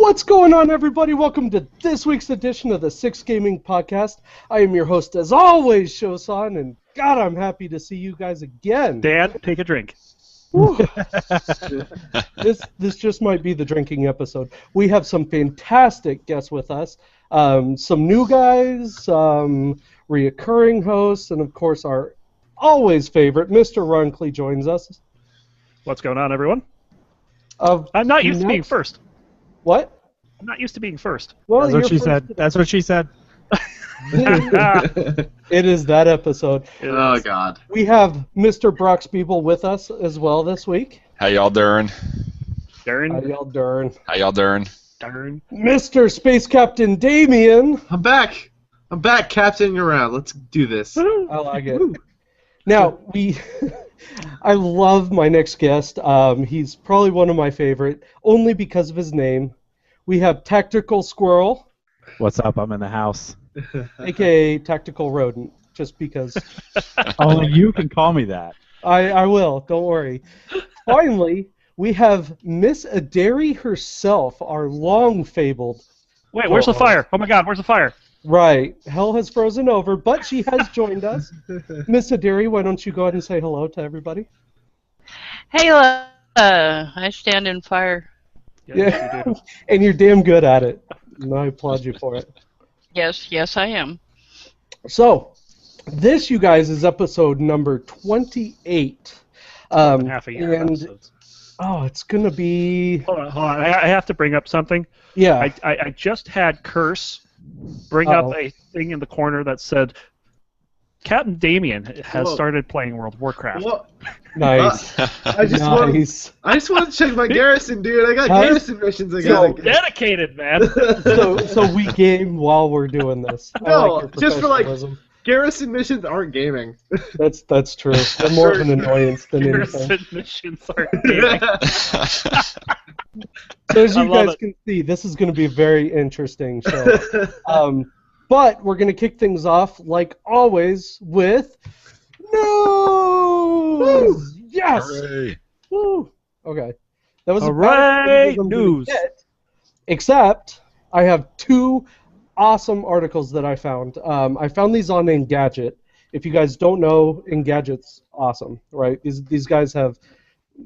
What's going on, everybody? Welcome to this week's edition of the Six Gaming Podcast. I am your host, as always, Shosan, and God, I'm happy to see you guys again. Dan, take a drink. This just might be the drinking episode. We have some fantastic guests with us, some new guys, some reoccurring hosts, and of course our always favorite, Mr. Runkley, joins us. What's going on, everyone? I'm not used to being first. What? I'm not used to being first. Well, That's what she said. That's what she said. It is that episode. Oh, God. We have Mr. Brock Spiebel with us as well this week. How y'all doing? Darn. How y'all doing? How y'all doing? Darn. Mr. Space Captain Damien. I'm back, captaining around. Let's do this. I like it. Now, I love my next guest. He's probably one of my favorite, only because of his name. We have Tactical Squirrel, What's up? I'm in the house. a.k.a. Tactical Rodent, just because. Only you can call me that. I will, don't worry. Finally, we have Miss Aderi herself, our long-fabled. Wait, where's the fire? Oh my God, where's the fire? Right, hell has frozen over, but she has joined us. Miss Aderi, why don't you go ahead and say hello to everybody? Hey, I stand in fire. Yes, you do. And you're damn good at it. And I applaud you for it. Yes, I am. So, this, you guys, is episode number 28. Half a year. And, Episodes. it's going to be... Hold on. I have to bring up something. Yeah. I just had Curse bring up a thing in the corner that said, Captain Damien has started playing World of Warcraft. Well, Nice. I just want to check my garrison, dude. I got garrison missions I gotta get. Dedicated, man. So we game while we're doing this. I No, like your just for, like, professionalism. Garrison missions aren't gaming. That's true. They're more of an annoyance than anything. Garrison missions are gaming. So as I you love guys it. can see, this is going to be a very interesting show. But we're going to kick things off, like always, with news! Yes! Hooray. Woo! Okay. That was Hooray! about as good as I'm gonna News! get, except I have two awesome articles that I found. I found these on Engadget. If you guys don't know, Engadget's awesome, right? These guys have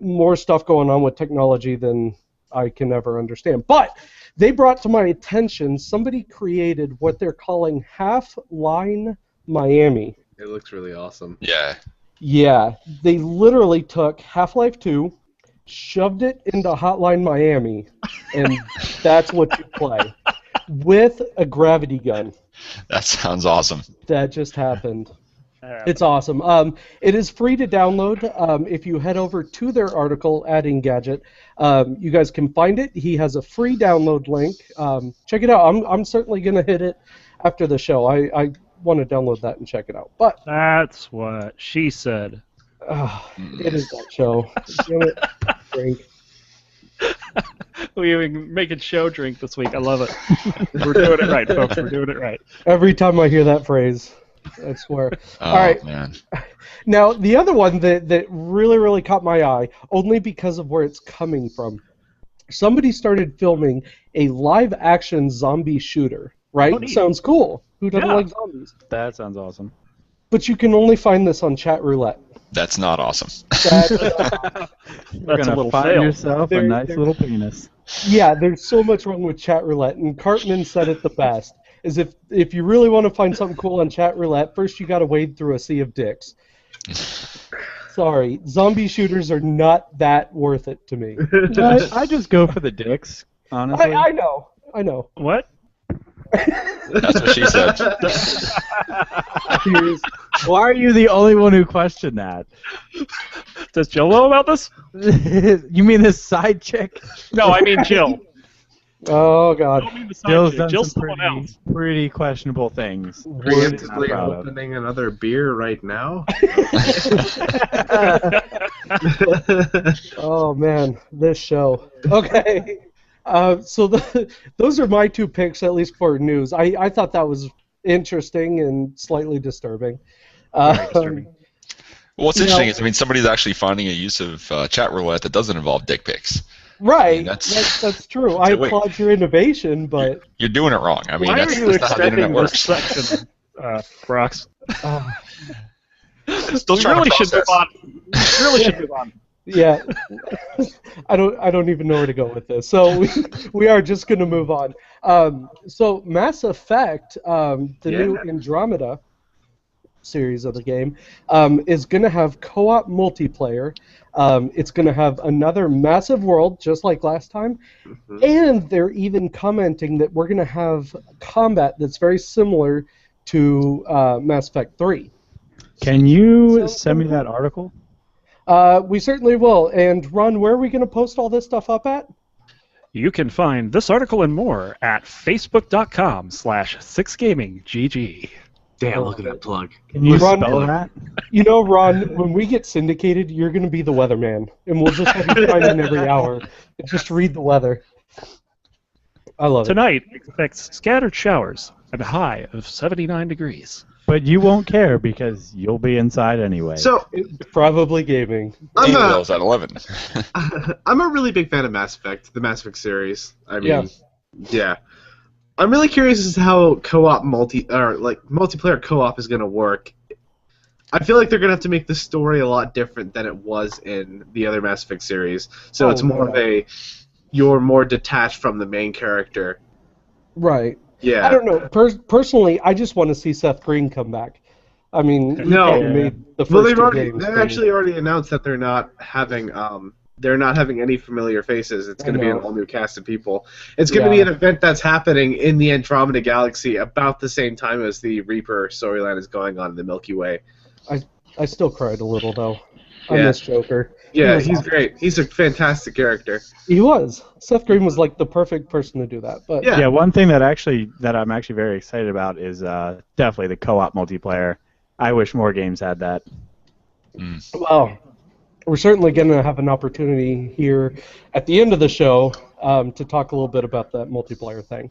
more stuff going on with technology than I can ever understand. But they brought to my attention somebody created what they're calling Half-Line Miami. It looks really awesome. Yeah. Yeah, they literally took Half-Life 2, shoved it into Hotline Miami, and that's what you play. With a gravity gun. That sounds awesome. That just happened. It's awesome. It is free to download. If you head over to their article at Engadget, you guys can find it. He has a free download link. Check it out. I'm certainly going to hit it after the show. I want to download that and check it out. But That's what she said. it is that show. Damn it. Drink. We're making show drink this week. I love it. We're doing it right, folks. We're doing it right. Every time I hear that phrase, I swear. Oh, All right. man. Now, the other one that really, really caught my eye, only because of where it's coming from, somebody started filming a live-action zombie shooter, right? Oh, neat. Sounds cool. Who doesn't Yeah. like zombies? That sounds awesome. But you can only find this on Chat Roulette. That's not awesome. That, You're That's a gonna little find fail. yourself a There- nice there- little penis. yeah, there's so much wrong with Chat Roulette, and Cartman said it the best. Is if you really want to find something cool on Chat Roulette, first you got to wade through a sea of dicks. Sorry, zombie shooters are not that worth it to me. I just go for the dicks, honestly. I know. What? That's what she said. Why are you the only one who questioned that? Does Jill know about this? You mean this side chick? No, I mean Jill. Oh I God. don't mean the side Jill's chick. done Jill's some someone else. pretty questionable things. Preemptively Not proud of. opening another beer right now. Oh man, this show. Okay. So those are my two picks, at least for news. I thought that was interesting and slightly disturbing. Very disturbing. Well, what's You interesting know- is, I mean, somebody's actually finding a use of chat roulette that doesn't involve dick pics. Right. That's- That's true. I wait. applaud your innovation, but You're doing it wrong. I mean, Why that's, are you that's not how the internet extending this works. section, Brox? Still We trying really to should move process. on. We really should move on. yeah, I don't even know where to go with this. So we are just going to move on. So Mass Effect, the new Andromeda series of the game, is going to have co-op multiplayer. It's going to have another massive world, just like last time, and they're even commenting that we're going to have combat that's very similar to Mass Effect 3. Can you send me that article? We certainly will. And Ron, where are we going to post all this stuff up at? You can find this article and more at facebook.com/6gaminggg. Damn, look at that plug. Can you Ron, spell that? You know, Ron, when we get syndicated, you're going to be the weatherman, and we'll just have you chime in every hour and just read the weather. I love Tonight, expect scattered showers and a high of 79 degrees. But you won't care because you'll be inside anyway. So it. Probably gaming. Details at 11. I'm a really big fan of Mass Effect, the Mass Effect series. I mean, yeah. I'm really curious as to how multiplayer co-op is going to work. I feel like they're going to have to make the story a lot different than it was in the other Mass Effect series. So it's more of you're more detached from the main character. Right. Yeah. I don't know. Personally, I just want to see Seth Green come back. I mean, No. he made the Well, first they've actually already announced that they're not having any familiar faces. It's going to be an all new cast of people. It's going to be an event that's happening in the Andromeda Galaxy about the same time as the Reaper storyline is going on in the Milky Way. I still cried a little though. I miss Joker. Yeah, he's great. He's a fantastic character. He was. Seth Green was like the perfect person to do that. But yeah, one thing that I'm actually very excited about is definitely the co-op multiplayer. I wish more games had that. Well, we're certainly going to have an opportunity here at the end of the show to talk a little bit about that multiplayer thing.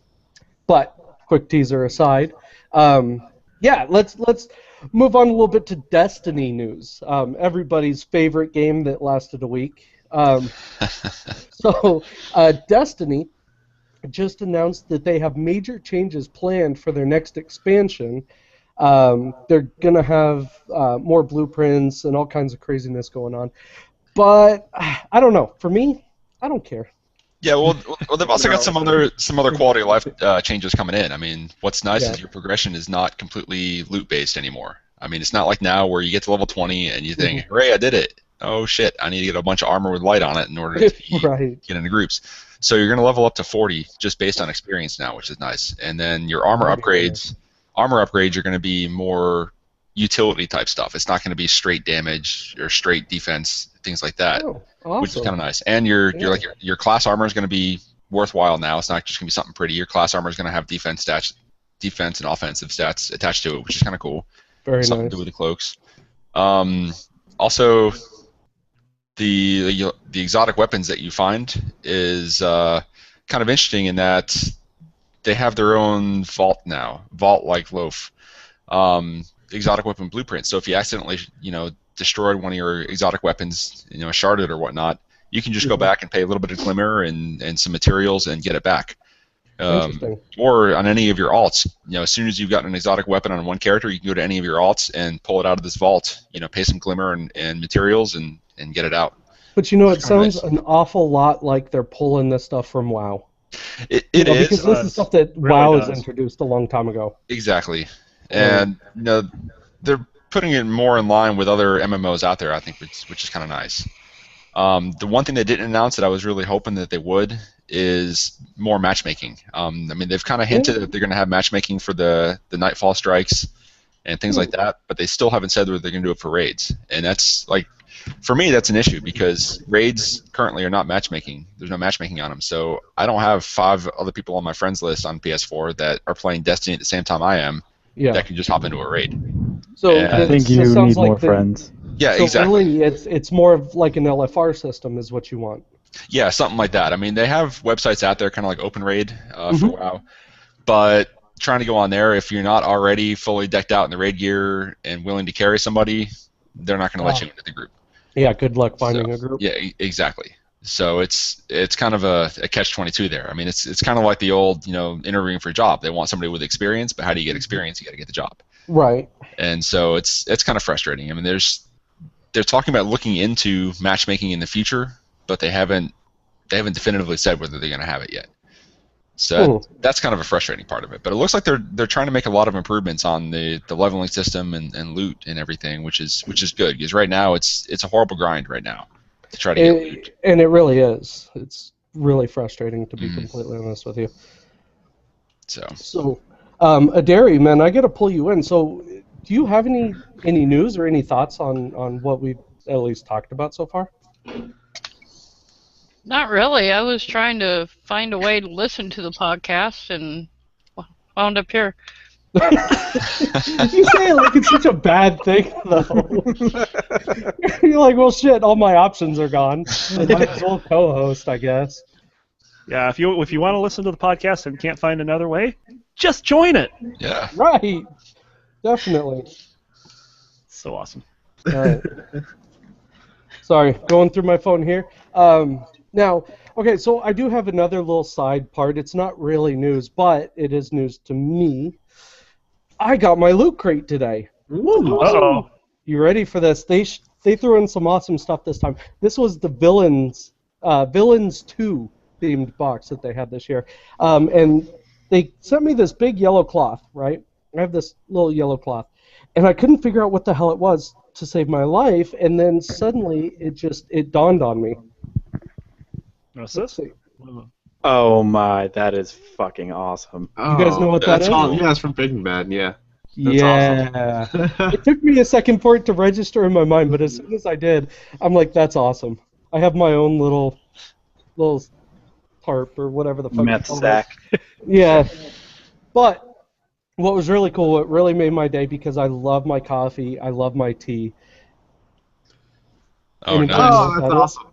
But quick teaser aside, let's move on a little bit to Destiny news. Everybody's favorite game that lasted a week. So Destiny just announced that they have major changes planned for their next expansion. They're going to have more blueprints and all kinds of craziness going on. But I don't know. For me, I don't care. Yeah, well, they've also got some other quality of life changes coming in. I mean, what's nice is your progression is not completely loot based anymore. I mean, it's not like now where you get to level 20 and you think, "Hooray, I did it! Oh shit, I need to get a bunch of armor with light on it in order to get into groups." So you're going to level up to 40 just based on experience now, which is nice. And then your armor upgrades are going to be more utility type stuff. It's not going to be straight damage or straight defense, things like that. Awesome. Which is kind of nice. And your class armor is going to be worthwhile now. It's not just going to be something pretty. Your class armor is going to have defense and offensive stats attached to it, which is kind of cool. Very something nice. to do with the cloaks. Also, the exotic weapons that you find is kind of interesting in that they have their own vault like loaf. Exotic weapon blueprint. So if you accidentally, destroyed one of your exotic weapons, sharded or whatnot, you can just go back and pay a little bit of glimmer and some materials and get it back. Or on any of your alts, as soon as you've gotten an exotic weapon on one character, you can go to any of your alts and pull it out of this vault. Pay some glimmer and materials and get it out. But it sounds an awful lot like they're pulling this stuff from WoW. It is because this is stuff that WoW has introduced a long time ago. Exactly, and they're putting it more in line with other MMOs out there, I think, which is kind of nice. The one thing they didn't announce that I was really hoping that they would is more matchmaking. I mean, they've kind of hinted that they're going to have matchmaking for the Nightfall strikes and things like that, but they still haven't said whether they're going to do it for raids. And that's for me, that's an issue because raids currently are not matchmaking. There's no matchmaking on them. So I don't have 5 other people on my friends list on PS4 that are playing Destiny at the same time I am that can just hop into a raid. So I think you need more friends. Yeah, so exactly. Really, it's more of like an LFR system is what you want. Yeah, something like that. I mean, they have websites out there, kind of like OpenRaid for WoW, but trying to go on there, if you're not already fully decked out in the raid gear and willing to carry somebody, they're not going to let you into the group. Yeah, good luck finding a group. Yeah, exactly. So it's kind of a catch-22 there. I mean, it's kind of like the old, interviewing for a job. They want somebody with experience, but how do you get experience? You got to get the job. Right. And so it's kind of frustrating. I mean, they're talking about looking into matchmaking in the future, but they haven't definitively said whether they're going to have it yet. So that's kind of a frustrating part of it. But it looks like they're trying to make a lot of improvements on the leveling system and loot and everything, which is good, because right now it's a horrible grind right now to try to get loot. And it really is. It's really frustrating, to be completely honest with you. So Adari, man, I got to pull you in. So do you have any news or any thoughts on what we've at least talked about so far? Not really. I was trying to find a way to listen to the podcast and wound up here. You say it like it's such a bad thing, though. You're like, well, shit, all my options are gone. I might as well co-host, I guess. Yeah, if you want to listen to the podcast and can't find another way, just join it. Yeah. Right. Definitely. So awesome. All right. Sorry, going through my phone here. Now, okay, so I do have another little side part. It's not really news, but it is news to me. I got my loot crate today. Uh-oh. You ready for this? They threw in some awesome stuff this time. This was the Villains 2 themed box that they had this year. And they sent me this big yellow cloth, right? I have this little yellow cloth. And I couldn't figure out what the hell it was to save my life, and then suddenly it dawned on me. What's this? Oh my, that is fucking awesome. You guys know what that is? Yeah, it's from Breaking Bad, yeah. That's yeah. Awesome. It took me a second for it to register in my mind, but as soon as I did, I'm like, that's awesome. I have my own little tarp or whatever the fuck. Meth sack. Yeah. But what was really cool, what really made my day, because I love my coffee, I love my tea. Oh, nice. Oh, that's awesome.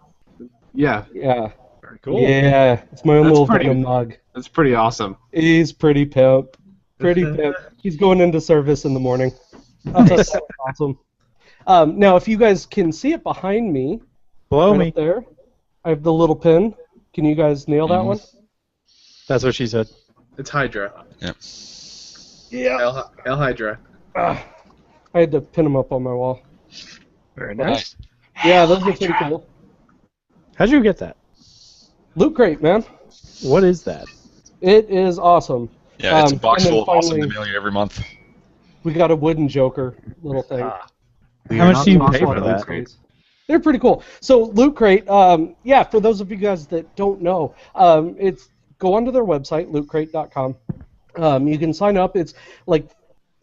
Yeah. Yeah. Very cool. Yeah. It's my own That's little pretty- Venom mug. That's pretty awesome. He's pretty pimp. Pretty pimp. He's going into service in the morning. That's awesome. Now, if you guys can see it behind me, Below right me. up there, I have the little pin. Can you guys nail that one? That's what she said. It's Hydra. Yep. Yeah. El Hydra. I had to pin them up on my wall. Very nice. Yeah, those are pretty cool. How'd you get that? Loot crate, man. What is that? It is awesome. Yeah, it's a box and then full of awesome finally- to mail you every month. We got a wooden Joker little thing. How much do you pay for that? They're pretty cool. So Loot Crate, yeah, for those of you guys that don't know, it's go onto their website, lootcrate.com. You can sign up. It's like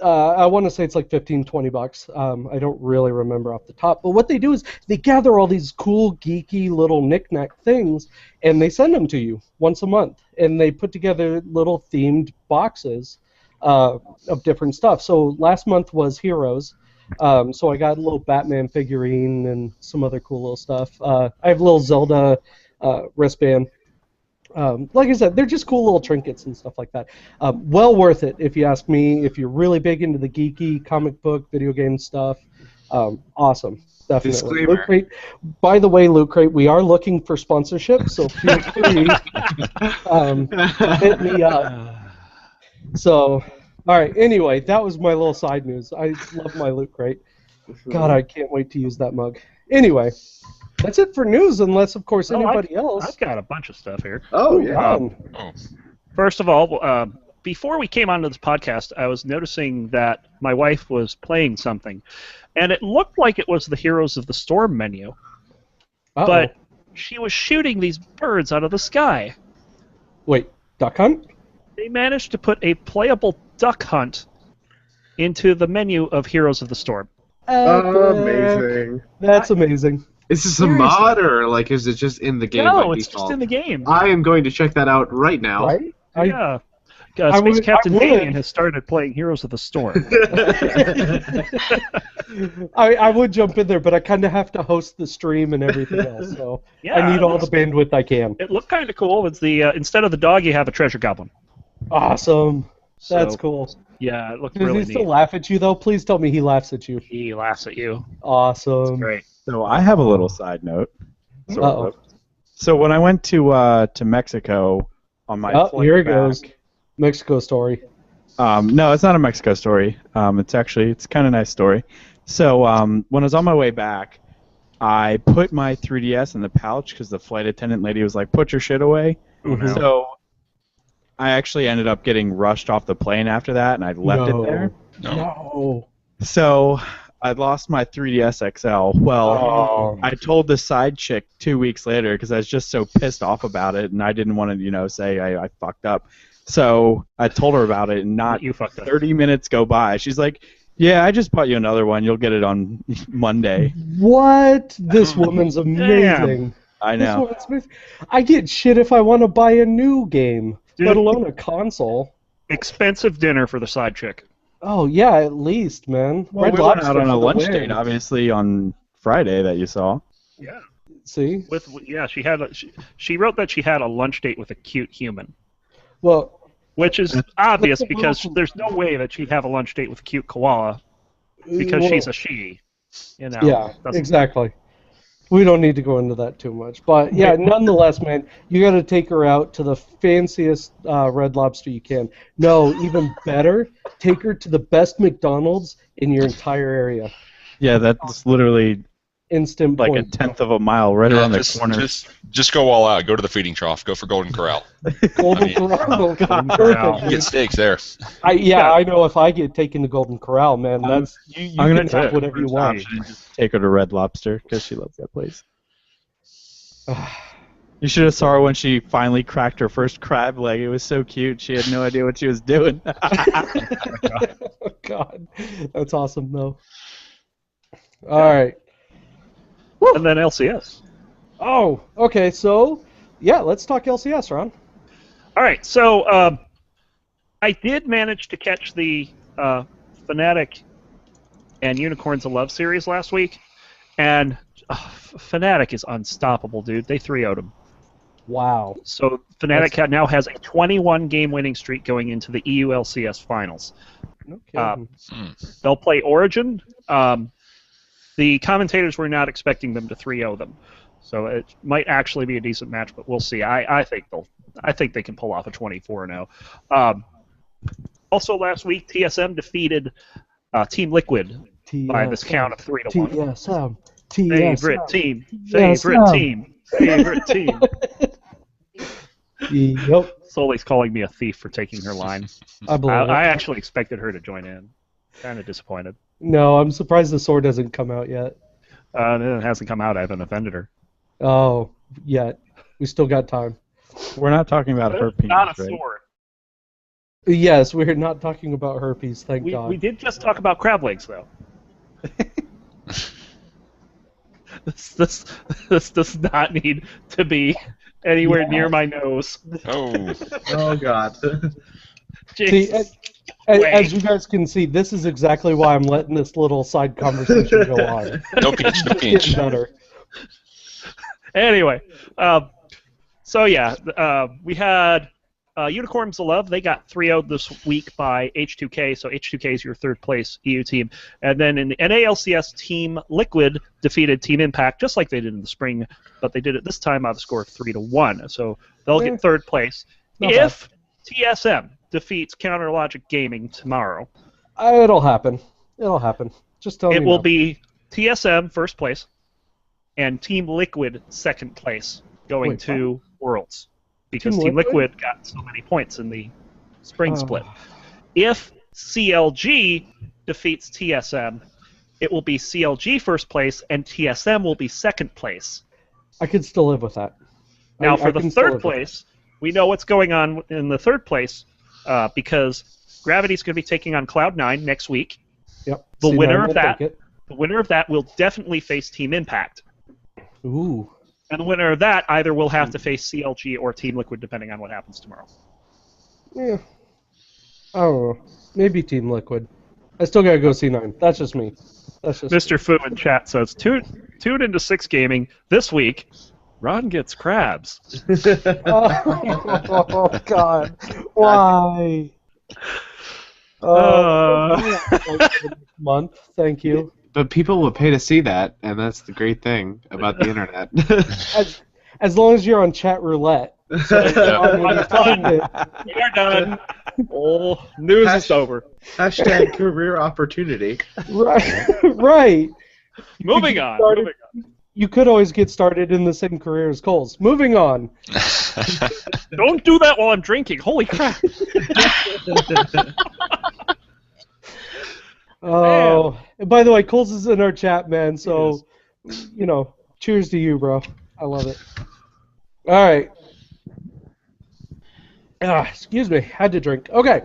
I want to say it's like $15-20. I don't really remember off the top. But what they do is they gather all these cool, geeky little knick-knack things, and they send them to you once a month. And they put together little themed boxes of different stuff. So last month was Heroes. So I got a little Batman figurine and some other cool little stuff. I have a little Zelda wristband. Like I said, they're just cool little trinkets and stuff like that. Well worth it, if you ask me. If you're really big into the geeky comic book, video game stuff, awesome. Definitely. Disclaimer. Loot Crate. By the way, Loot Crate, we are looking for sponsorship, so feel free hit me up. So, all right. Anyway, that was my little side news. I love my Loot Crate. God, I can't wait to use that mug. Anyway, that's it for news, unless, of course, anybody else. I've got a bunch of stuff here. Oh, yeah. First of all, before we came onto this podcast, I was noticing that my wife was playing something, and it looked like it was the Heroes of the Storm menu, but she was shooting these birds out of the sky. Wait, Duck Hunt? They managed to put a playable duck hunt into the menu of Heroes of the Storm. Amazing. That's amazing. Is this a mod, or like is it just in the game by No, it's default? just in the game. I am going to check that out right now. Right? Yeah. I Space would- Captain I would. Damien has started playing Heroes of the Storm. I would jump in there, but I kind of have to host the stream and everything else, so I need all the bandwidth I can. It looked kind of cool. It's the instead of the dog, you have a treasure goblin. Awesome. That's So, cool. Yeah, it looked Does really he still neat. laugh at you, though? Please tell me he laughs at you. He laughs at you. Awesome. Great. So I have a little side note. Sort Uh-oh. of. So when I went to Mexico on my Oh, flight here it back, goes. Mexico story. no, it's not a Mexico story. It's kind of a nice story. So when I was on my way back, I put my 3DS in the pouch because the flight attendant lady was like, "Put your shit away." Oh, no. So I actually ended up getting rushed off the plane after that, and I left it there. No. So I lost my 3DS XL. Well, Oh. I told the side chick 2 weeks later because I was just so pissed off about it, and I didn't want to, say I fucked up. So I told her about it, and not You fucked up. 30 minutes go by. She's like, "Yeah, I just bought you another one. You'll get it on Monday." What? This woman's amazing. I This know. woman's amazing. I get shit if I want to buy a new game, Dude. let alone a console. Expensive dinner for the side chick. Oh yeah, at least, man. Well, Red we went Lobster out on for a the lunch win. date, obviously, on Friday that you saw. Yeah. See? She had. She wrote that she had a lunch date with a cute human, Well, which is obvious That's because awesome. there's no way that she'd have a lunch date with a cute koala because well, she's a she. yeah, doesn't- exactly. We don't need to go into that too much, but yeah, nonetheless, man, you got to take her out to the fanciest Red Lobster you can. No, even better, take her to the best McDonald's in your entire area. Yeah, that's literally Instant like point. 1/10 of a mile right around the just, corner. just go all out. Go to the feeding trough. Go for Golden Corral. Golden I mean- Corral. Corral. Perfect. You get steaks there. I know if I get taken to Golden Corral, man, that's you I'm gonna can have take whatever you want. option and just take her to Red Lobster because she loves that place. You should have saw her when she finally cracked her first crab leg. It was so cute. She had no idea what she was doing. Oh, God, that's awesome though. All right. And then LCS. Oh, okay. So, yeah, let's talk LCS, Ron. All right, so I did manage to catch the Fnatic and Unicorns of Love series last week, and Fnatic is unstoppable, dude. They 3-0'd them. Wow. So Fnatic now has a 21-game winning streak going into the EU LCS finals. Okay. They'll play Origin. The commentators were not expecting them to 3-0 them, so it might actually be a decent match, but we'll see. I think they can pull off a 24-0. Also, last week TSM defeated Team Liquid by this count of 3-1. TSM. Favorite team. Yes, Favorite team. Favorite team. Yep. Sully's calling me a thief for taking her line. I believe it. I actually expected her to join in. Kind of disappointed. No, I'm surprised the sword hasn't come out yet. It hasn't come out. I haven't offended her. Oh, yet. We still got time. We're not talking about her penis, Not a right? sword. Yes, we're not talking about herpes, thank God. We did just talk about crab legs, though. This does not need to be anywhere near my nose. Oh, Oh God. See, Jesus. as you guys can see, this is exactly why I'm letting this little side conversation go on. no peach, no It's peach. getting better. Anyway, so yeah, we had Unicorns of Love. They got 3-0'd this week by H2K, so H2K is your third place EU team. And then in the NALCS, Team Liquid defeated Team Impact, just like they did in the spring, but they did it this time by the score of 3-1. So they'll get third place. Not If TSM defeats Counter Logic Gaming tomorrow, It'll happen. It'll happen. Just tell me. it will now. be TSM first place and Team Liquid second place going Wait, to Worlds because Team Team Liquid? Liquid got so many points in the spring Oh. split. If CLG defeats TSM, it will be CLG first place and TSM will be second place. I could still live with that. Now, I for the can still third live with place, we know what's going on in the third place because Gravity's going to be taking on Cloud9 next week. it. Yep. The C9 winner of will that- take it. The winner of that will definitely face Team Impact. Ooh. And the winner of that either will have to face CLG or Team Liquid, depending on what happens tomorrow. Yeah. I don't know. Maybe Team Liquid. I still gotta go C9. That's just me. That's just Mr. Fu in chat says, tune into 6 Gaming this week. Ron gets crabs. Oh, God. Why? Month. Thank you. But people will pay to see that, and that's the great thing about the internet. as long as you're on chat roulette. So when you find it, We are done. Oh, news is over. Hashtag career opportunity. right, right. Moving on. started- Moving on. You could always get started in the same career as Coles. Moving on. Don't do that while I'm drinking. Holy crap. Oh, and by the way, Coles is in our chat, man. So, cheers to you, bro. I love it. All right. Excuse me, had to drink. Okay.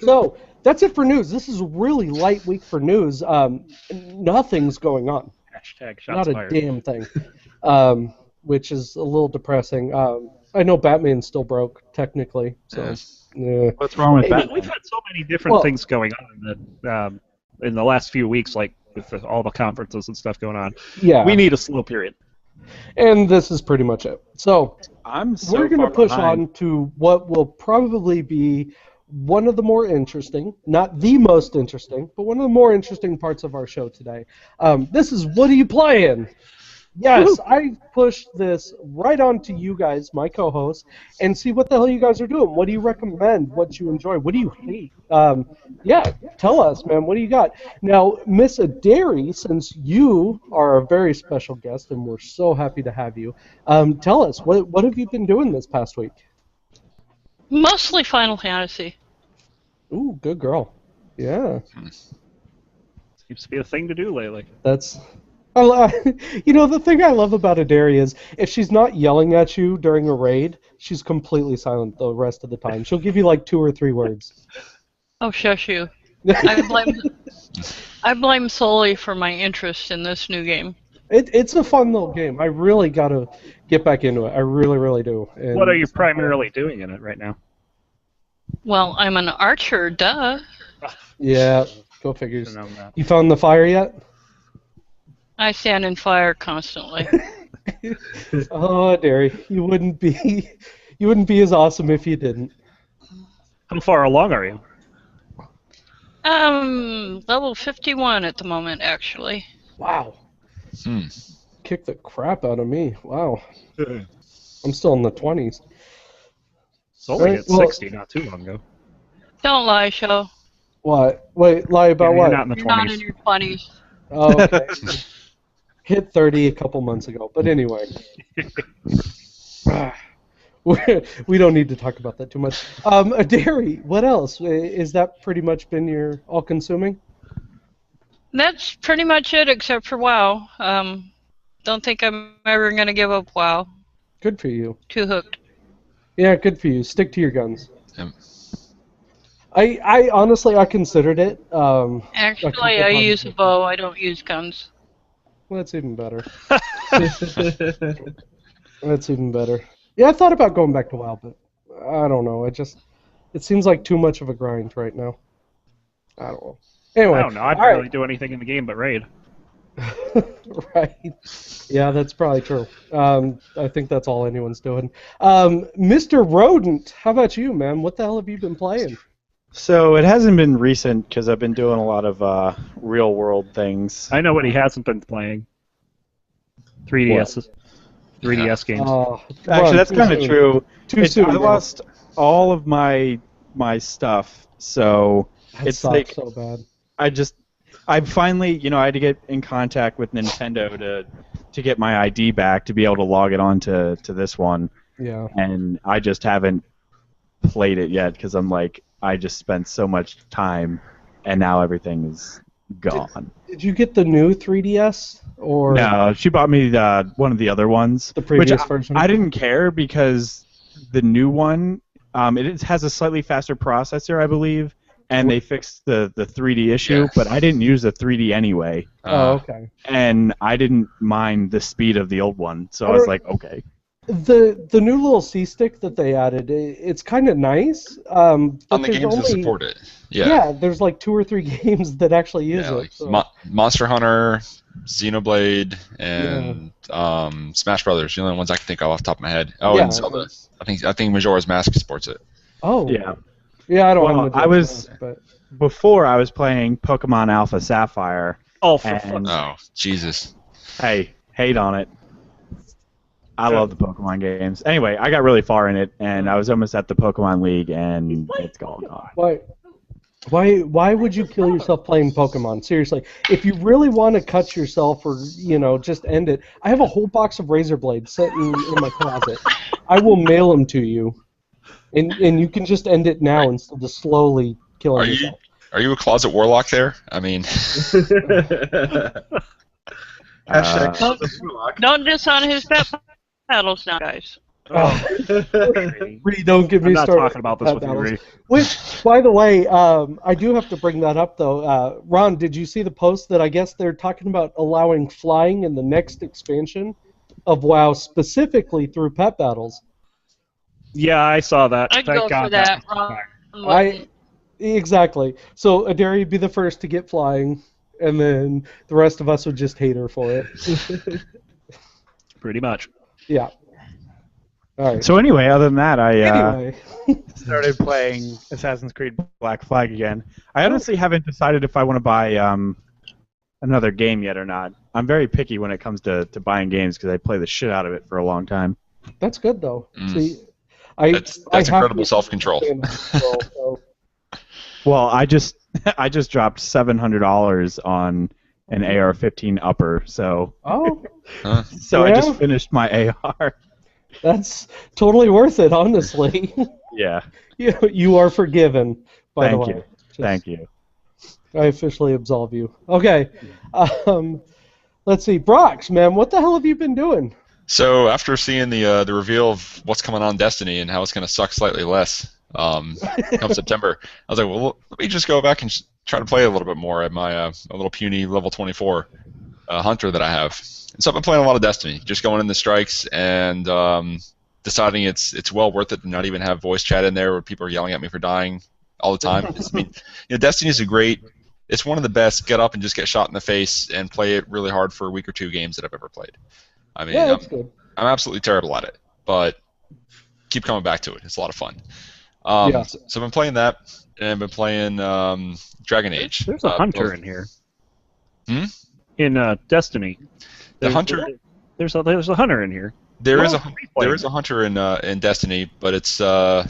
So that's it for news. This is a really light week for news. Nothing's going on. Hashtag shots Not a fired. damn thing. Which is a little depressing. I know Batman's still broke technically. So. Yeah. What's wrong with that? We've had so many different things going on that in the last few weeks, like with all the conferences and stuff going on. Yeah. We need a slow period. And this is pretty much it. So I'm so we're going to far push behind. on to what will probably be one of the more interesting, not the most interesting, but one of the more interesting parts of our show today. This is What Are You Playing? Yes, I pushed this right on to you guys, my co-hosts, and see what the hell you guys are doing. What do you recommend? What you enjoy? What do you hate? Yeah, tell us, man. What do you got? Now, Miss Aderi, since you are a very special guest, and we're so happy to have you, tell us, what have you been doing this past week? Mostly Final Fantasy. Ooh, good girl. Yeah, Seems to be a thing to do lately. that's... the thing I love about Aderi is if she's not yelling at you during a raid, she's completely silent the rest of the time. She'll give you like 2 or 3 words. Oh, shush you. I blame solely for my interest in this new game. It's a fun little game. I really got to get back into it. I really, really do. And What are you primarily doing in it right now? Well, I'm an archer, duh. Yeah, go figures. Didn't know that. You found the fire yet? I stand in fire constantly. Oh, Aderi, you wouldn't be as awesome if you didn't. How far along are you? Level 51 at the moment, actually. Wow. Hmm. Kick the crap out of me. Wow. I'm still in the 20s. It's only Right, at well- 60 not too long ago. Don't lie, Sho. What? Wait, lie about You're what? not in the You're not 20s. in your 20s. Oh, okay. Hit 30 a couple months ago, but anyway. We don't need to talk about that too much. Aderi, what else? Is that pretty much been your all-consuming? That's pretty much it, except for WoW. Don't think I'm ever going to give up WoW. Good for you. Too hooked. Yeah, good for you. Stick to your guns. Yep. I honestly, I considered it. Actually, couple I times. use a bow. I don't use guns. Well, that's even better. That's even better. Yeah, I thought about going back to WoW, but I don't know. It seems like too much of a grind right now. I don't know. Anyway, I don't know. I all barely right. do anything in the game but raid. Right. Yeah, that's probably true. I think that's all anyone's doing. Mr. Rodent, how about you, man? What the hell have you been playing? So it hasn't been recent because I've been doing a lot of real world things. I know what he hasn't been playing. 3DS. 3DS games. Actually, that's kind of true. Too soon. I bro. lost all of my stuff, so That it's sucks like so bad. I finally, I had to get in contact with Nintendo to get my ID back to be able to log it on to this one, Yeah. and I just haven't played it yet because I'm like, I just spent so much time, and now everything is gone. Did you get the new 3DS or No, she bought me one of the other ones, the previous which version? I didn't care because the new one, it has a slightly faster processor, I believe, and they fixed the 3D issue, Yeah. but I didn't use the 3D anyway, Oh, okay. and I didn't mind the speed of the old one, so I I was don't- like, okay. The new little C stick that they added, it's kind of nice. But On the there's games that only, support it. yeah. Yeah. There's like 2 or 3 games that actually use Yeah, it. like So. Monster Hunter, Xenoblade, and Smash Brothers. The only ones I can think of off the top of my head. Oh, Yeah, and Zelda. I think Majora's Mask supports it. Oh. Yeah. Yeah, I don't Well, have the I was- but Before I was playing Pokemon Alpha Sapphire, Oh, for and fuck's sake. Oh, Jesus. hey, hate on it. I love the Pokemon games. Anyway, I got really far in it, and I was almost at the Pokemon League, and it's gone. Why would you kill yourself playing Pokemon? Seriously, if you really want to cut yourself or just end it, I have a whole box of razor blades sitting in my closet. I will mail them to you, and you can just end it now instead of slowly killing yourself. Are you a closet warlock there? I mean. Don't diss on his pet battles now, guys. Really, don't get me I'm not started. talking about this with you, Ree. Which, by the way, I do have to bring that up, though. Ron, did you see the post that I guess they're talking about allowing flying in the next expansion of WoW, specifically through pet battles? Yeah, I saw that. I'd Thank go God for that. Ron. Exactly. So Adari would be the first to get flying, and then the rest of us would just hate her for it. Pretty much. Yeah. All right. So anyway, other than that, I Anyway. started playing Assassin's Creed Black Flag again. I honestly haven't decided if I want to buy another game yet or not. I'm very picky when it comes to buying games because I play the shit out of it for a long time. That's good, though. Mm. See, That's I have incredible to- self-control. so- Well, I just dropped $700 on an AR-15 upper, so Oh, Huh? I Yeah? just finished my AR. that's totally worth it, honestly. Yeah, You are forgiven, by Thank the you. way. thank you. I officially absolve you. Okay. Let's see. Brox, man, what the hell have you been doing? So after seeing the reveal of what's coming on Destiny and how it's going to suck slightly less come September, I was like, well, let me just go back and try to play a little bit more at my a little puny level 24 hunter that I have. And so I've been playing a lot of Destiny, just going in the strikes and deciding it's well worth it to not even have voice chat in there where people are yelling at me for dying all the time. I mean, Destiny is it's one of the best get up and just get shot in the face and play it really hard for a week or two games that I've ever played. I mean, Yeah, that's good. I'm absolutely terrible at it, but keep coming back to it. It's a lot of fun. Yeah. So I've been playing that, and I've been playing Dragon Age. There's a hunter both- in here. Hmm? In Destiny. The There's- hunter. There's a hunter in here. There is Oh, a replay. there is a hunter in Destiny, but it's I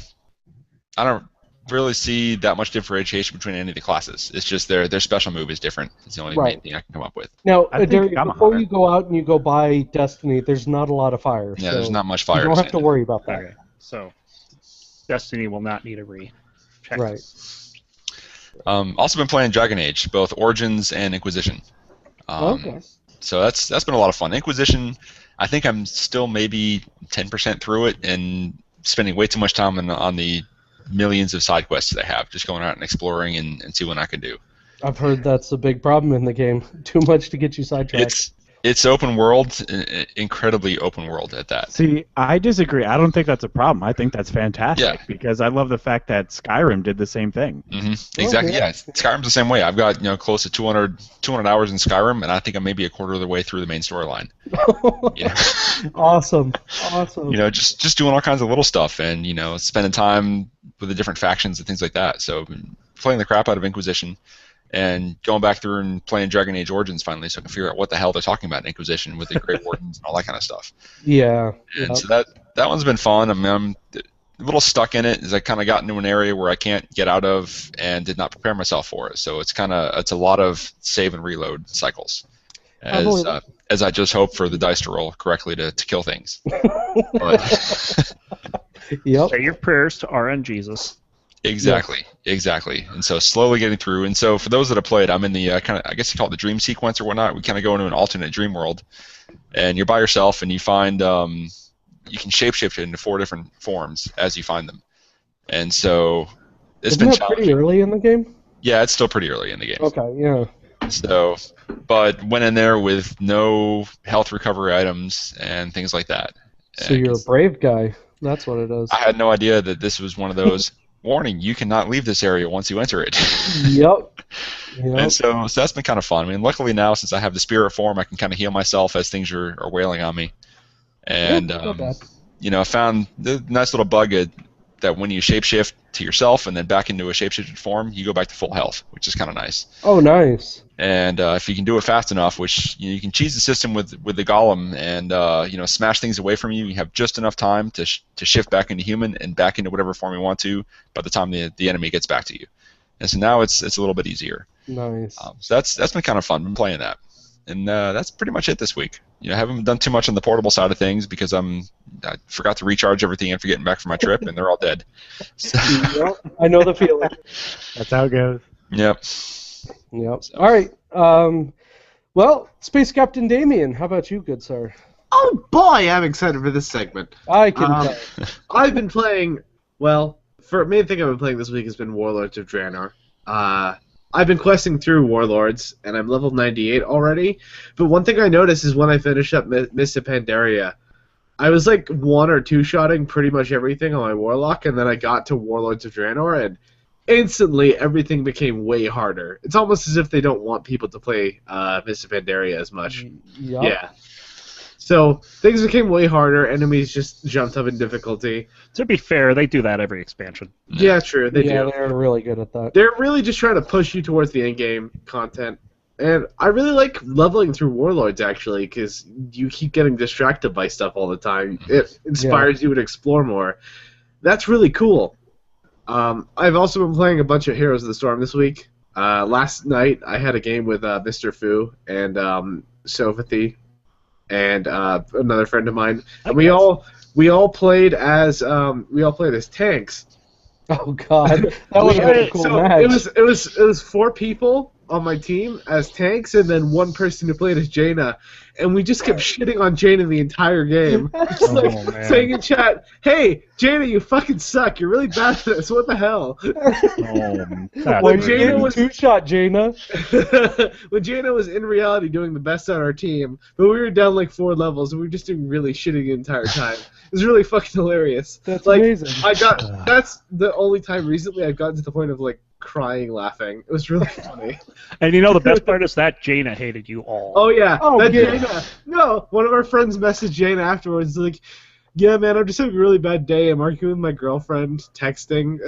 don't really see that much differentiation between any of the classes. It's just their special move is different. It's the only main Right. thing I can come up with. Now, I think Derek, I'm a before hunter. you go out and you go buy Destiny, there's not a lot of fire. Yeah, so there's not much You fire. don't have to worry about that. Okay. So Destiny will not need a recheck. Right. Also been playing Dragon Age, both Origins and Inquisition. Okay. So that's been a lot of fun. Inquisition, I think I'm still maybe 10% through it and spending way too much time on the millions of side quests that I have, just going out and exploring and see what I can do. I've heard that's a big problem in the game. Too much to get you sidetracked. It's open world, incredibly open world at that. See, I disagree. I don't think that's a problem. I think that's fantastic Yeah. because I love the fact that Skyrim did the same thing. Exactly. yeah. Yeah, Skyrim's the same way. I've got close to 200 hours in Skyrim, and I think I'm maybe a quarter of the way through the main storyline. You know? Awesome. Just doing all kinds of little stuff, and spending time with the different factions and things like that. So, playing the crap out of Inquisition, and going back through and playing Dragon Age Origins finally, so I can figure out what the hell they're talking about in Inquisition with the Grey Wardens and all that kind of stuff. Yeah. And yeah. so that one's been fun. I mean, I'm a little stuck in it as I kind of got into an area where I can't get out of and did not prepare myself for it. So it's a lot of save and reload cycles. believe it. As I just hope for the dice to roll correctly to kill things. But Yep. Say your prayers to RN Jesus. exactly. And so slowly getting through. And so for those that have played, I'm in the kind of, I guess you call it the dream sequence or whatnot. We kind of go into an alternate dream world, and you're by yourself, and you find you can shapeshift into 4 different forms as you find them. And so it's Isn't been that pretty challenging. early in the game? Yeah, it's still pretty early in the game. Okay, yeah. So, but went in there with no health recovery items and things like that. So you're a brave guy. That's what it is. I had no idea that this was one of those. Warning, you cannot leave this area once you enter it. Yep. And so that's been kind of fun. I mean, luckily now, since I have the spirit form, I can kind of heal myself as things are wailing on me. And, not bad. I found the nice little bug that when you shapeshift, to yourself and then back into a shapeshifted form, you go back to full health, which is kind of nice. Oh, nice. And if you can do it fast enough, which you can cheese the system with the golem and smash things away from you, you have just enough time to shift back into human and back into whatever form you want to by the time the enemy gets back to you. And so now it's a little bit easier. Nice. So that's been kind of fun. Been playing that, and that's pretty much it this week. I haven't done too much on the portable side of things because I forgot to recharge everything after getting back from my trip, and they're all dead. So. Yep, I know the feeling. That's how it goes. Yep. Yep. All right. Well, Space Captain Damien, how about you, good sir? Oh boy, I'm excited for this segment. I can tell. I've been playing. Well, the main thing I've been playing this week has been Warlords of Draenor. I've been questing through Warlords, and I'm level 98 already. But one thing I noticed is when I finished up Mists of Pandaria, I was like 1 or 2-shotting pretty much everything on my Warlock, and then I got to Warlords of Draenor, and instantly everything became way harder. It's almost as if they don't want people to play Mists of Pandaria as much. Yep. Yeah. So things became way harder. Enemies just jumped up in difficulty. To be fair, they do that every expansion. Yeah, true. They Yeah, do. they're really good at that. They're really just trying to push you towards the in-game content. And I really like leveling through Warlords, actually, because you keep getting distracted by stuff all the time. It inspires you to explore more. That's really cool. I've also been playing a bunch of Heroes of the Storm this week. Last night, I had a game with Mr. Fu and Sophathy and another friend of mine. And we all played as tanks. Oh God, that would have been a cool match. It was 4 people on my team as tanks, and then 1 person who played as Jaina, and we just kept shitting on Jaina the entire game. Just saying in chat, "Hey, Jaina, you fucking suck. You're really bad at this. What the hell?" When Jaina was 2-shot Jaina. When Jaina was in reality doing the best on our team, but we were down like 4 levels, and we were just doing really shitty the entire time. It was really fucking hilarious. That's amazing. That's the only time recently I've gotten to the point of like crying laughing. It was really funny. And the best part is that Jaina hated you all. Oh yeah. Oh, Jaina. No, one of our friends messaged Jaina afterwards like, "Yeah, man, I'm just having a really bad day. I'm arguing with my girlfriend, texting."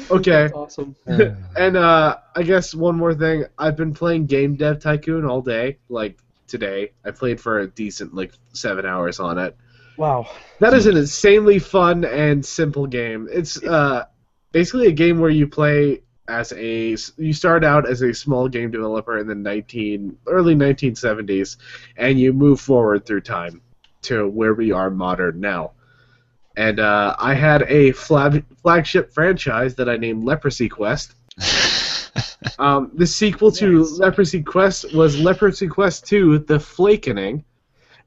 Okay. That's awesome. And I guess one more thing. I've been playing Game Dev Tycoon all day. Like today, I played for a decent 7 hours on it. Wow. That is an insanely fun and simple game. It's basically a game where you play as you start out as a small game developer in the early 1970s, and you move forward through time to where we are modern now. And I had a flagship franchise that I named Leprosy Quest. The sequel to Leprosy Quest was Leprosy Quest 2: The Flakening.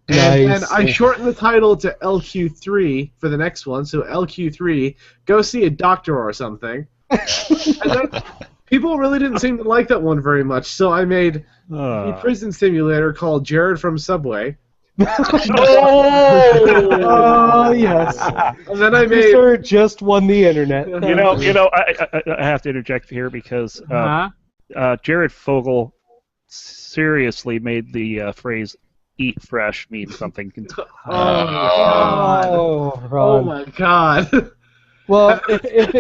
And I shortened the title to LQ3 for the next one, so LQ3, go see a doctor or something. And then people really didn't seem to like that one very much, so I made a prison simulator called Jared from Subway. Oh yes. And then I made. Producer just won the internet. I have to interject here because Jared Fogle seriously made the phrase "eat fresh" mean something. Oh my God. Well, if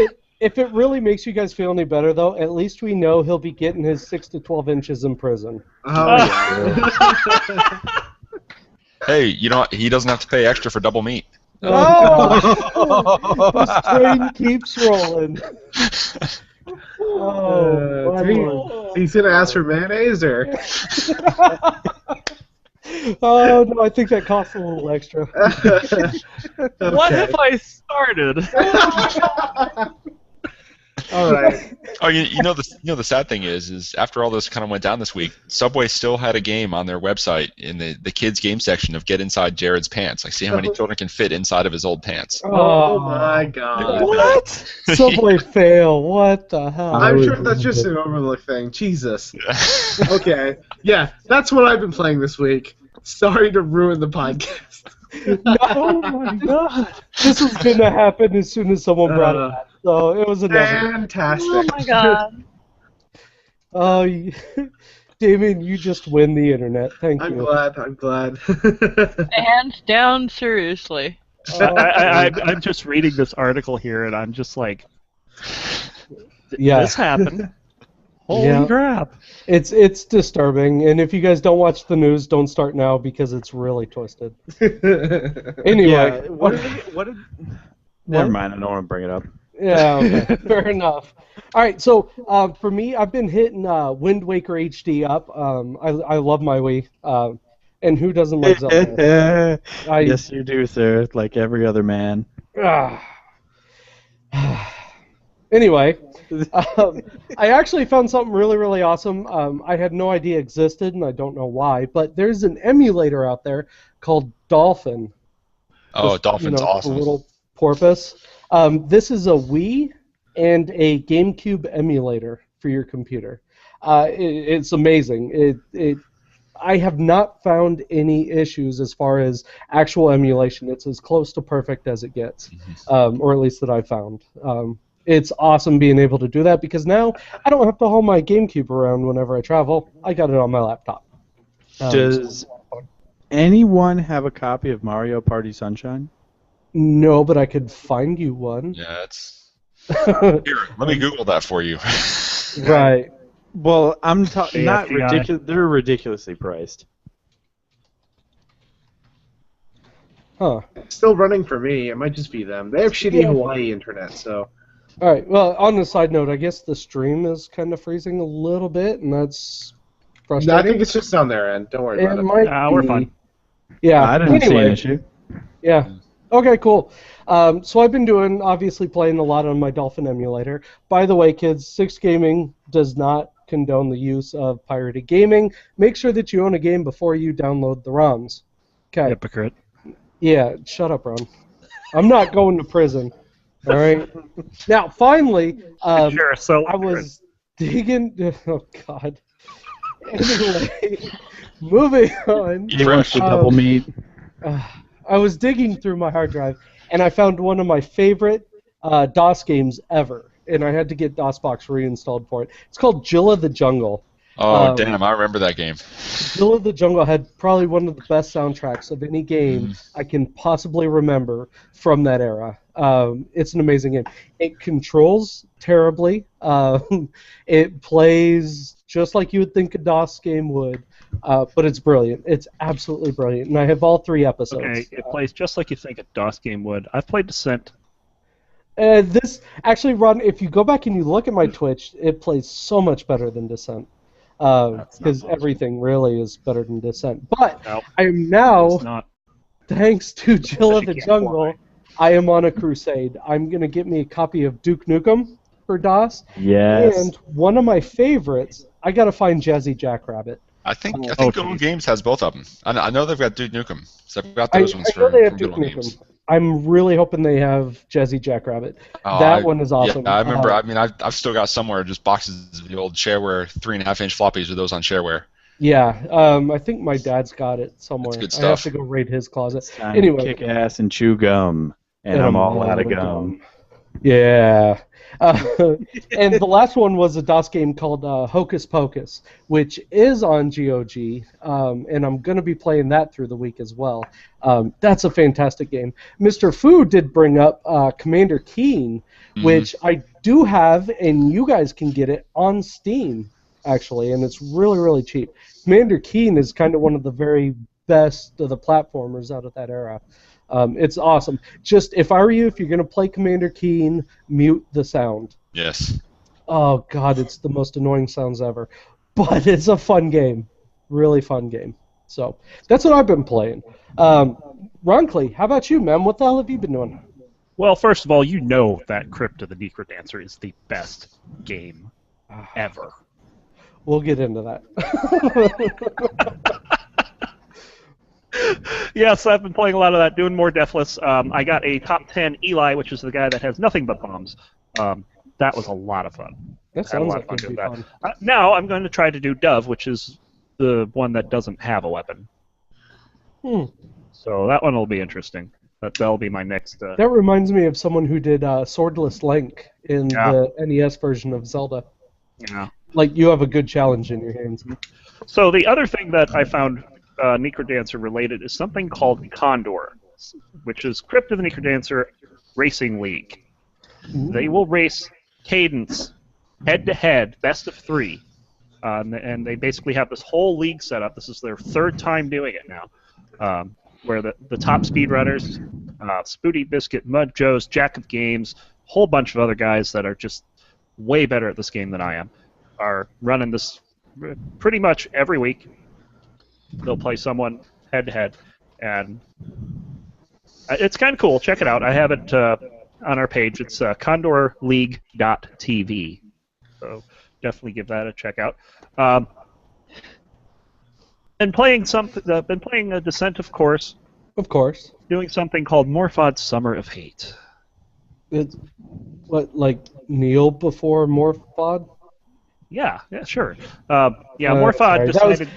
it really makes you guys feel any better, though, at least we know he'll be getting his 6 to 12 inches in prison. Oh yeah. Hey, he doesn't have to pay extra for double meat. Oh! This train keeps rolling. He's gonna ask for mayonnaise, or? Oh no, I think that costs a little extra. Okay. What have I started? All right. Oh, the sad thing is after all this kind of went down this week, Subway still had a game on their website in the kids game section of get inside Jared's pants. Like, see how many children can fit inside of his old pants. Oh my God. What? Subway fail. What the hell? I'm sure that's just an Overlook thing. Jesus. Okay. Yeah, that's what I've been playing this week. Sorry to ruin the podcast. Oh my God. This was going to happen as soon as someone brought it up. So it was another. Fantastic. Oh my God. Oh, Damien, you just win the internet. Thank you. I'm glad. Hands down, seriously. I'm just reading this article here, and I'm just like, Yeah. this happened. Holy Yeah. crap! It's disturbing, and if you guys don't watch the news, don't start now because it's really twisted. Anyway, Yeah. What did? Never mind. I don't want to bring it up. Yeah, okay. Fair enough. All right, so for me, I've been hitting Wind Waker HD up. I love my Wii, and who doesn't like Zelda? Yes, you do, sir. Like every other man. Anyway, I actually found something really, really awesome. I had no idea existed, and I don't know why, but there's an emulator out there called Dolphin. Oh, Just, Dolphin's the awesome. little porpoise. This is a Wii and a GameCube emulator for your computer. It's amazing. I have not found any issues as far as actual emulation. It's as close to perfect as it gets, or at least that I've found. It's awesome being able to do that because now I don't have to haul my GameCube around whenever I travel. I got it on my laptop. Does anyone have a copy of Mario Party Sunshine? No, but I could find you one. Yeah, it's. Here, let me Google that for you. Right. Well, I'm talking not AFTI. ridiculous. They're ridiculously priced. Huh. It's still running for me. It might just be them. They have shitty Hawaii internet, so. All right. Well, on the side note, I guess the stream is kind of freezing a little bit, and that's No, I frustrating. think it's just on their end. Don't worry It about it. might We're be. fine. Yeah. I didn't see an anyway, issue. yeah. Okay, cool. So I've been obviously playing a lot on my Dolphin emulator. By the way, kids, Six Gaming does not condone the use of pirated gaming. Make sure that you own a game before you download the ROMs. Okay. Hypocrite. Yeah, shut up, Ron. I'm not going to prison. All right. Now, finally, Sure. So I was digging. Oh God. Anyway, moving on. He wants to Um, double meat. I was digging through my hard drive, and I found one of my favorite DOS games ever, and I had to get DOSBox reinstalled for it. It's called Jill of the Jungle. Oh, damn, I remember that game. Jill of the Jungle had probably one of the best soundtracks of any game I can possibly remember from that era. It's an amazing game. It controls terribly. It plays just like you would think a DOS game would, but it's brilliant. It's absolutely brilliant, and I have all 3 episodes. okay, it plays just like you think a DOS game would. I've played Descent. This actually, Ron, if you go back and you look at my Twitch, it plays so much better than Descent. Because everything really is better than Descent. But No, I am now, it's not. thanks to Jill of you the can't Jungle, fly. I am on a crusade. I'm going to get me a copy of Duke Nukem for DOS. Yes. And one of my favorites, I got to find Jazzy Jackrabbit. I think Oh, Good Old geez. Games has both of them. I know they've got Duke Nukem, so I've got I those ones know for they have from Duke Good Old Nukem. Games. I'm really hoping they have Jazzy Jackrabbit. Oh, That one is awesome. Yeah, I remember. I mean, I've still got somewhere just boxes of the old shareware 3.5-inch floppies with those on shareware. Yeah, I think my dad's got it somewhere. That's good I have stuff. to go raid his closet. It's time Anyway. to kick ass and chew gum, and I'm all out of gum. Yeah. And the last one was a DOS game called Hocus Pocus, which is on GOG, and I'm going to be playing that through the week as well. That's a fantastic game. Mr. Fu did bring up Commander Keen, which I do have, and you guys can get it on Steam, actually, and it's really, really cheap. Commander Keen is kind of one of the very best of the platformers out of that era. It's awesome. Just, if I were you, if you're going to play Commander Keen, mute the sound. Yes. Oh, God, it's the most annoying sounds ever. But it's a fun game. Really fun game. So, that's what I've been playing. Ronclay, how about you, man? What the hell have you been doing? Well, first of all, you know that Crypt of the Necrodancer is the best game ever. We'll get into that. Yes, I've been playing a lot of that, doing more Deathless. I got a top 10 Eli, which is the guy that has nothing but bombs. That was a lot of fun. That Had a sounds lot like of fun it'd be doing that. fun. Now I'm going to try to do Dove, which is the one that doesn't have a weapon. So that one will be interesting. That'll be my next. That reminds me of someone who did Swordless Link in the NES version of Zelda. Yeah. Like, you have a good challenge in your hands. So the other thing that I found Necrodancer related is something called Condor. which is Crypt of the Necrodancer Racing League. They will race Cadence head-to-head, best of 3. And they basically have this whole league set up. This is their 3rd time doing it now, where the top speedrunners, Spooty Biscuit, Mud Joe's, Jack of Games, whole bunch of other guys that are just way better at this game than I am, are running this pretty much every week. They'll play someone head-to-head, and it's kind of cool. Check it out. I have it on our page. It's condorleague.tv. So definitely give that a check out. Been playing a Descent, of course. Of course. Doing something called Morphod Summer of Hate. It's what, like Neil before Morphod? Yeah, sure. Morphod decided.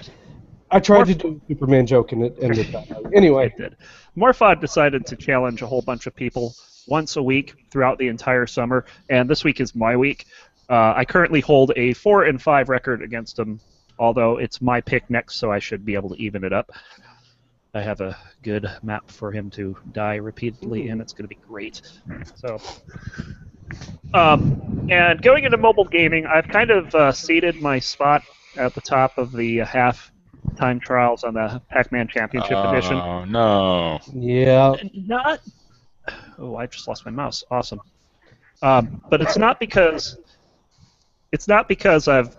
I tried to do a Superman joke and it ended that way. Anyway. It did. Morphod decided to challenge a whole bunch of people once a week throughout the entire summer, and this week is my week. I currently hold a 4-5 record against him, although it's my pick next, so I should be able to even it up. I have a good map for him to die repeatedly, and it's going to be great. So, and going into mobile gaming, I've kind of seeded my spot at the top of the half-time trials on the Pac-Man Championship Edition. Oh, no. Yeah. Oh, I just lost my mouse. Awesome. But it's not because I've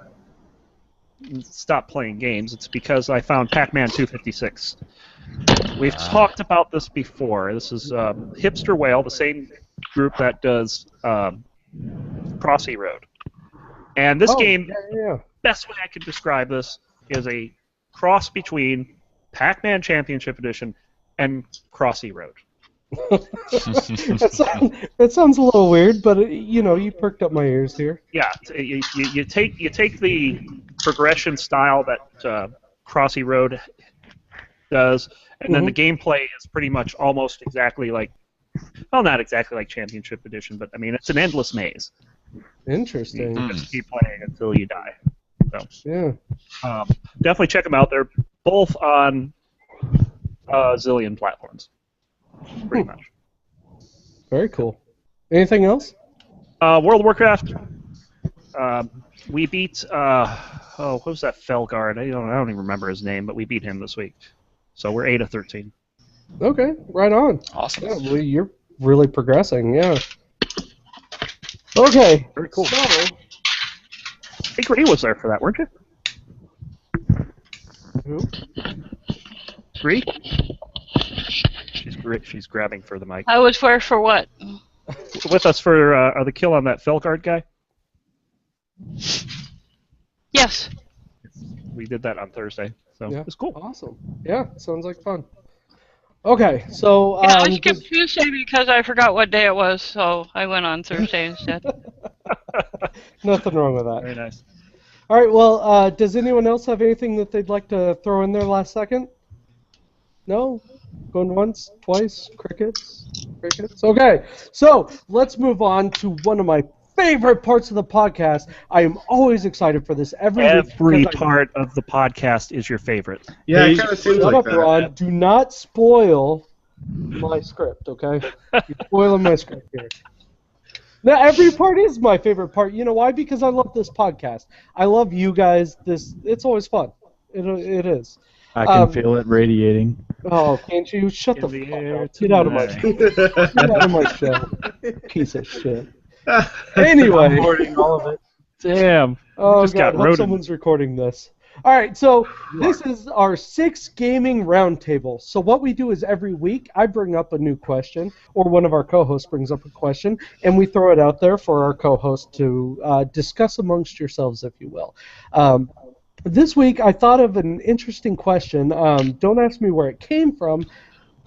stopped playing games. It's because I found Pac-Man 256. We've talked about this before. This is Hipster Whale, the same group that does Crossy Road. And this game, best way I could describe this is a cross between Pac-Man Championship Edition and Crossy Road. that sounds a little weird, but you perked up my ears here. Yeah, you take the progression style that Crossy Road does, and then the gameplay is pretty much almost exactly like, well, not exactly like Championship Edition, but I mean it's an endless maze. Interesting. You just keep playing until you die. So yeah, definitely check them out. They're both on a zillion platforms. Pretty much. Very cool. Anything else? World of Warcraft. We beat what was that Felguard? I don't even remember his name, but we beat him this week. So we're 8 of 13. Okay, right on. Awesome. Yeah, well, you're really progressing. Yeah. Okay. Very cool. So, I think Ray was there for that, weren't you? who? Bree? She's grabbing for the mic. I was where for what? With us for the kill on that Felguard guy? Yes. We did that on Thursday, so Yeah. it was cool. Awesome. Yeah, sounds like fun. Okay, so Yeah, I skipped Tuesday because I forgot what day it was, so I went on Thursday instead. nothing wrong with that. Very nice. All right, well, does anyone else have anything that they'd like to throw in there last second? No? Going once, twice, crickets? Okay, so let's move on to one of my favorite parts of the podcast. I am always excited for this every week. part of the podcast is your favorite. Yeah, it kind of seems Shut like up, that. Ron. Do not spoil my script, okay? You're spoiling my script here. Now, every part is my favorite part. You know why? Because I love this podcast. I love you guys. It's always fun. It is. I can feel it radiating. Oh, can't you? Shut the the fuck air up. Get out of my tonight. Get out of my show. Piece of shit. Anyway. Recording all of it. Damn. Oh, Just God, got hope rodent. someone's recording this. All right, so this is our 6th gaming roundtable. So what we do is every week I bring up a new question, or one of our co-hosts brings up a question, and we throw it out there for our co-host to discuss amongst yourselves, if you will. This week I thought of an interesting question. Don't ask me where it came from,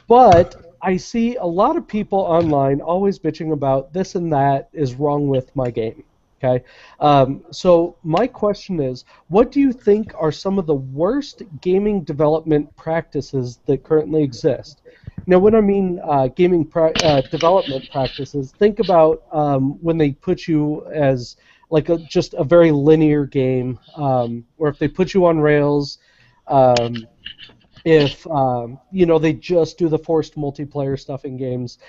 but I see a lot of people online always bitching about this and that is wrong with my game. Okay, so my question is, what do you think are some of the worst gaming development practices that currently exist? Now, when I mean gaming development practices, think about when they put you as like just a very linear game, or if they put you on rails, if they just do the forced multiplayer stuff in games,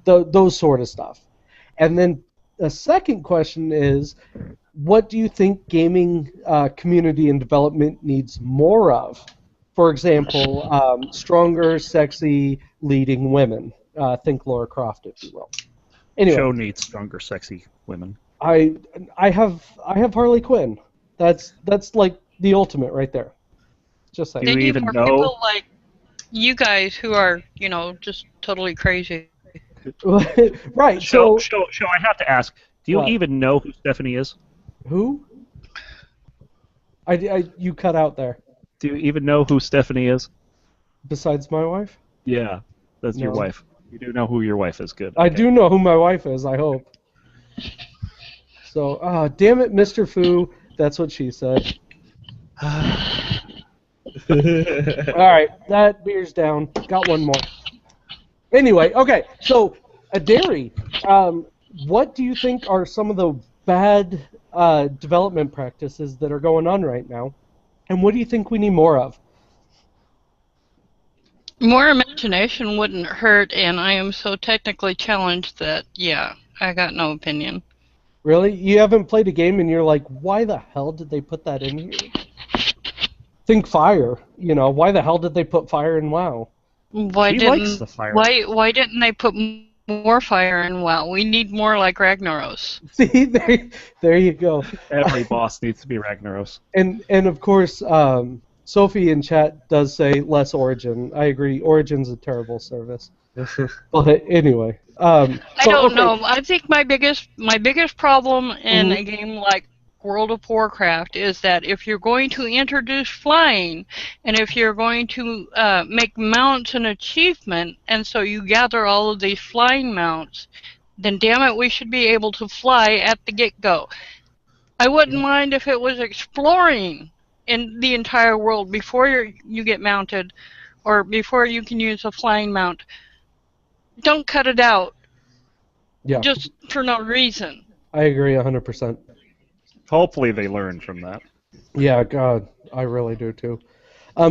those sort of stuff. And then the second question is, what do you think gaming community and development needs more of? For example, stronger, sexy, leading women. Think Lara Croft, if you will. Anyway, Show needs stronger, sexy women. I have Harley Quinn. That's like the ultimate right there. Just saying. Do you They need even more know? people like you guys who are, just totally crazy. Right. Show, So I have to ask. Do you What? even know who Stephanie is? who? You cut out there. Do you even know who Stephanie is? Besides my wife, Yeah, that's your No. wife. You do know who your wife is. Good. I Okay. do know who my wife is. I hope. So, damn it, Mr. Fu. That's what she said. All right, that beer's down. Got one more. Anyway, okay. So, Aderi, what do you think are some of the bad development practices that are going on right now, and what do you think we need more of? More imagination wouldn't hurt, and I am so technically challenged that, yeah, I got no opinion. Really? You haven't played a game and you're like, why the hell did they put that in here? Think fire. Why the hell did they put fire in WoW? Why She didn't likes the fire. Why didn't they put more fire in WoW? We need more like Ragnaros. See, there you go. Every boss needs to be Ragnaros. And of course, Sophie in chat does say less Origin. I agree. Origin's a terrible service. But anyway, I don't okay. know. I think my biggest problem in Mhm. a game like World of Warcraft is that if you're going to introduce flying, and if you're going to make mounts an achievement, and so you gather all of these flying mounts, then damn it, we should be able to fly at the get-go. I wouldn't mind if it was exploring in the entire world before you get mounted, or before you can use a flying mount. Don't cut it out Yeah, just for no reason. I agree 100%. Hopefully they learn from that. Yeah, God, I really do too.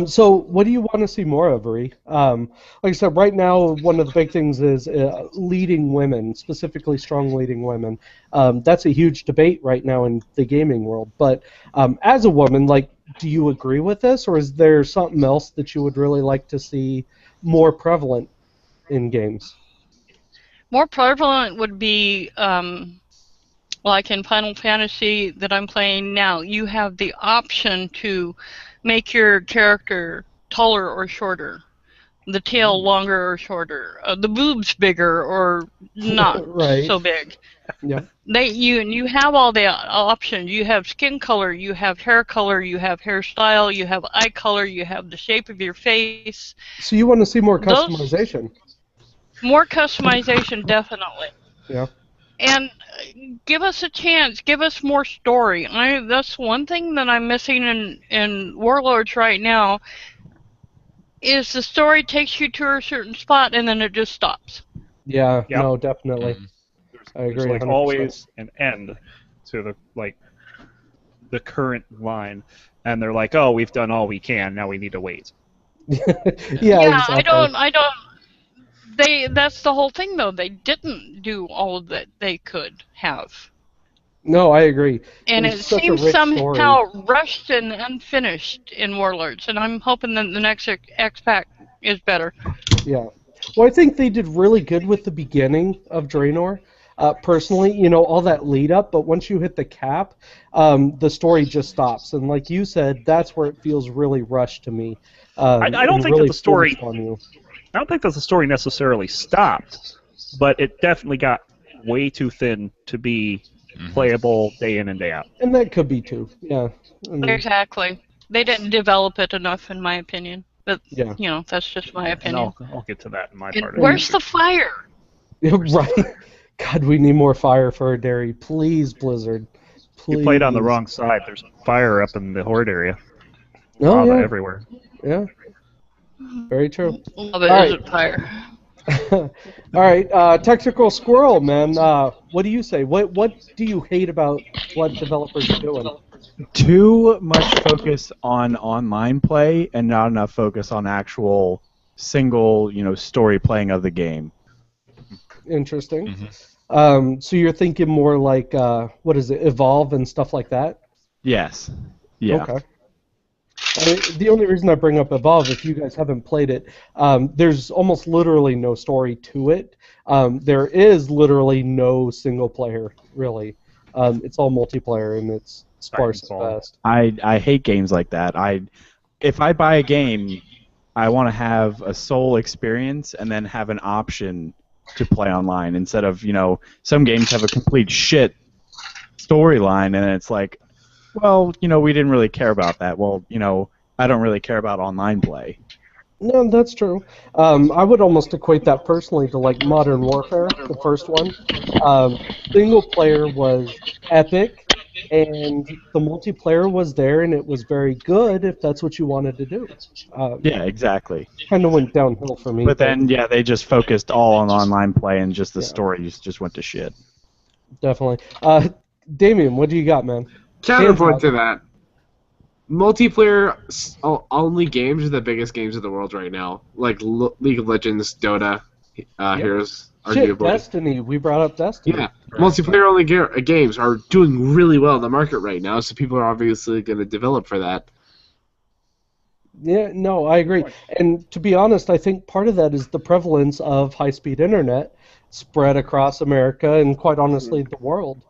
So, what do you want to see more of, Ree? Like I said, right now, one of the big things is leading women, specifically strong leading women. That's a huge debate right now in the gaming world. But as a woman, do you agree with this, or is there something else that you would really like to see more prevalent in games? More prevalent would be, like in Final Fantasy that I'm playing now, you have the option to make your character taller or shorter, the tail longer or shorter, the boobs bigger or not Right. so big. Yeah. You have all the options. You have skin color, you have hair color, you have hairstyle, you have eye color, you have the shape of your face. So you want to see more Those- customization? More customization, definitely. Yeah. And give us a chance. Give us more story. That's one thing that I'm missing in Warlords right now. Is the story takes you to a certain spot and then it just stops. Yeah. Yep. No, definitely. I There's agree. like 100%. always an end to the current line, and they're like, "Oh, we've done all we can. Now we need to wait." Yeah. Exactly. I don't. That's the whole thing, though. They didn't do all that they could have. No, I agree. And It's it such a seems rich somehow rushed and unfinished in Warlords. And I'm hoping that the next X-Pack is better. Yeah. Well, I think they did really good with the beginning of Draenor. Personally, all that lead up, but once you hit the cap, the story just stops. And like you said, that's where it feels really rushed to me. I don't and think that really the story- forced on you. I don't think that the story necessarily stopped, but it definitely got way too thin to be playable day in and day out. And that could be too. Yeah. I mean, Exactly. They didn't develop it enough, in my opinion. But, Yeah. that's just my And opinion. I'll get to that in my And part. of where's it. the fire? right. God, we need more fire for a dairy. Please, Blizzard. Please. You played on the wrong side. There's fire up in the horde area. Oh, Lava yeah. everywhere. Yeah. Very true. Love it All right. isn't fire. All right, Technical Squirrel, man. What do you say? What do you hate about what developers are doing? too much focus on online play and not enough focus on actual single, story playing of the game. Interesting. Mm-hmm. So you're thinking more like what is it, Evolve and stuff like that? Yes. Yeah. Okay. The only reason I bring up Evolve, if you guys haven't played it, there's almost literally no story to it. There is literally no single player, really. It's all multiplayer, and it's sparse at best. I hate games like that. If I buy a game, I want to have a sole experience and then have an option to play online instead of, some games have a complete shit storyline, and it's like, well, we didn't really care about that. Well, I don't really care about online play. No, that's true. I would almost equate that personally to like Modern Warfare, the first one. Single player was epic, and the multiplayer was there, and it was very good if that's what you wanted to do. Yeah, exactly. Kind of went downhill for me. But then, they just focused all on online play, and just the stories just went to shit. Definitely. Damien, what do you got, man? Counterpoint to that. Multiplayer only games are the biggest games of the world right now. Like League of Legends, Dota, Heroes, Shit, arguably. Destiny. We brought up Destiny. Yeah, multiplayer only games are doing really well in the market right now, so people are obviously going to develop for that. Yeah, no, I agree. And to be honest, I think part of that is the prevalence of high-speed internet spread across America and, quite honestly, the world.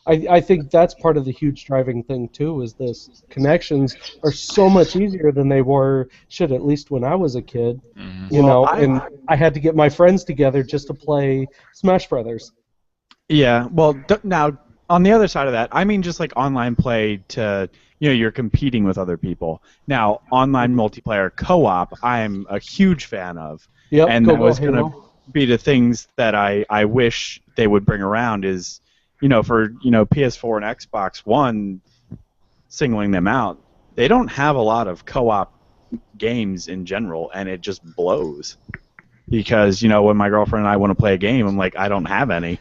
I think that's part of the huge driving thing, too, is this connections are so much easier than they were, at least when I was a kid, and I had to get my friends together just to play Smash Brothers. Yeah, well, now, on the other side of that, I mean just like online play to, you're competing with other people. Now, online multiplayer co-op, I'm a huge fan of. Yep, and that was going to be the things that I wish they would bring around is, for PS4 and Xbox One, singling them out, they don't have a lot of co-op games in general, and it just blows. Because when my girlfriend and I want to play a game, I'm like, I don't have any.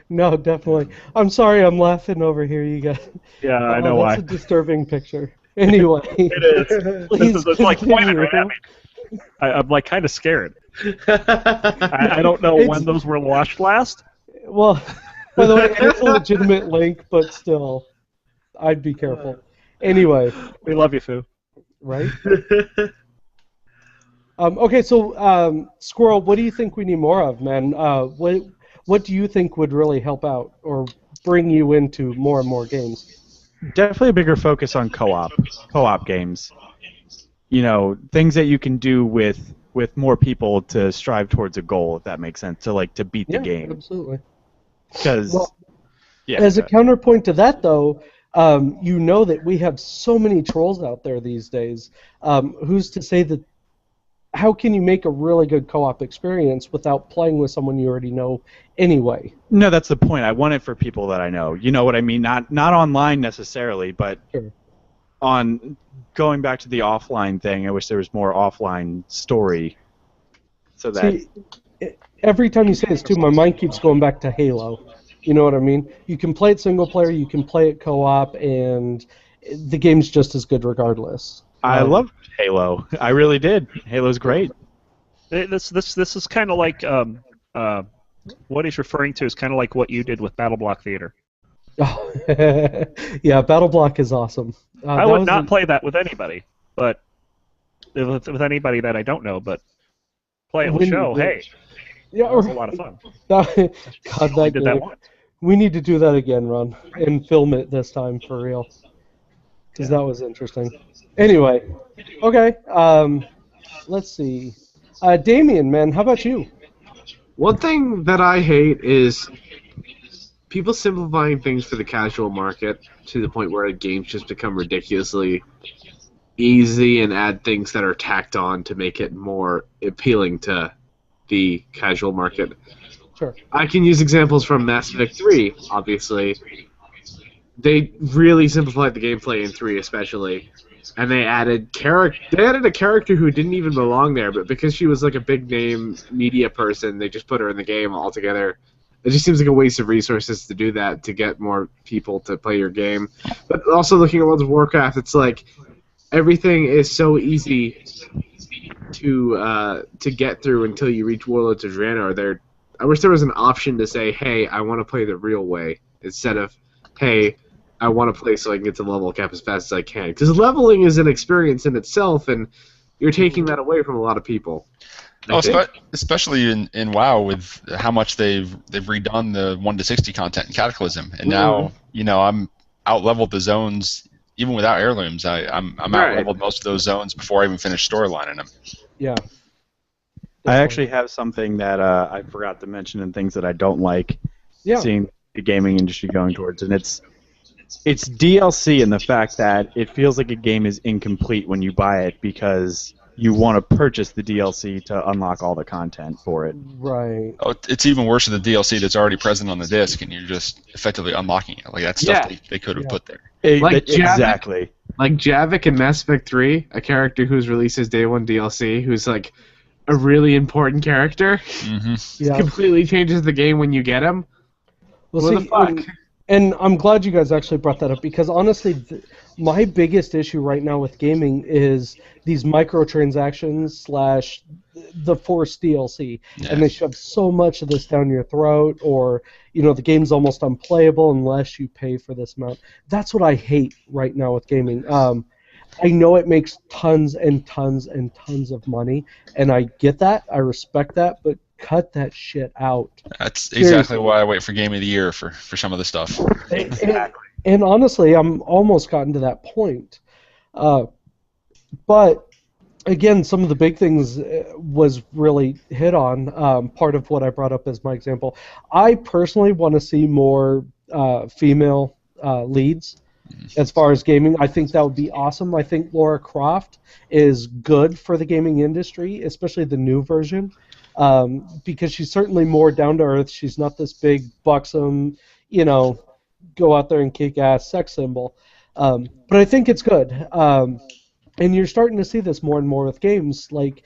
No, definitely. I'm sorry, I'm laughing over here, you guys. Yeah, I know why. That's a disturbing picture. Anyway, it is. Please it's like pointed right at me. I'm like kind of scared. I don't know when those were watched last. Well, by the way, it's a legitimate link, but still, I'd be careful. Anyway. We love you, Fu. Right? Okay, so, Squirrel, what do you think we need more of, man? What do you think would really help out or bring you into more and more games? Definitely a bigger focus on co-op games. Things that you can do with more people to strive towards a goal, if that makes sense, to beat the game. Absolutely. Because, as a counterpoint to that, though, that we have so many trolls out there these days. Who's to say that? How can you make a really good co-op experience without playing with someone you already know anyway? No, that's the point. I want it for people that I know. You know what I mean? Not online necessarily, but on going back to the offline thing, I wish there was more offline story. So that. See, every time you say this, too, my mind keeps going back to Halo. You know what I mean? You can play it single player, you can play it co-op, and the game's just as good regardless. I loved Halo. I really did. Halo's great. This is kind of like what he's referring to is kind of like what you did with BattleBlock Theater. Oh, yeah, BattleBlock is awesome. I would not play that with anybody, but with anybody that I don't know. But play it with Joe. Hey, yeah, that was a lot of fun. God, I did that once. We need to do that again, Ron, and film it this time for real, because that was interesting. Anyway, okay, let's see. Damien, man, how about you? One thing that I hate is people simplifying things for the casual market to the point where games just become ridiculously easy and add things that are tacked on to make it more appealing to the casual market. Sure. I can use examples from Mass Effect 3, obviously. They really simplified the gameplay in 3 especially. And they added a character who didn't even belong there, but because she was like a big name media person, they just put her in the game altogether. It just seems like a waste of resources to do that to get more people to play your game. But also looking at World of Warcraft, it's like everything is so easy to get through until you reach Warlords of Draenor. I wish there was an option to say, hey, I want to play the real way, instead of, hey, I want to play so I can get to level cap as fast as I can. Because leveling is an experience in itself, and you're taking that away from a lot out. Especially in WoW, with how much they've redone the 1 to 60 content in Cataclysm, and now I'm out leveled the zones even without heirlooms. I'm out leveled most of those zones before I even finish storylining them. Yeah. I actually have something that I forgot to mention, and things that I don't like seeing the gaming industry going towards, and it's DLC, and the fact that it feels like a game is incomplete when you buy it because you want to purchase the DLC to unlock all the content for it. Right. Oh, it's even worse than the DLC that's already present on the disc, and you're just effectively unlocking it. Like that's stuff they could have put there. Exactly. Like Javik in Mass Effect 3, a character who's released as Day 1 DLC, who's like a really important character. Mm-hmm. Yeah. Completely changes the game when you get him. Well, What the fuck? And I'm glad you guys actually brought that up, because honestly, my biggest issue right now with gaming is these microtransactions / the forced DLC, and they shove so much of this down your throat, or the game's almost unplayable unless you pay for this amount. That's what I hate right now with gaming. I know it makes tons and tons and tons of money, and I get that, I respect that, but cut that shit out. That's exactly why I wait for Game of the Year for some of the stuff. Exactly. And honestly, I'm almost gotten to that point. But again, some of the big things was really hit on. Part of what I brought up as my example. I personally want to see more female leads as far as gaming. I think that would be awesome. I think Lara Croft is good for the gaming industry, especially the new version. Because she's certainly more down to earth. She's not this big, buxom, go out there and kick ass sex symbol. But I think it's good. And you're starting to see this more and more with games like,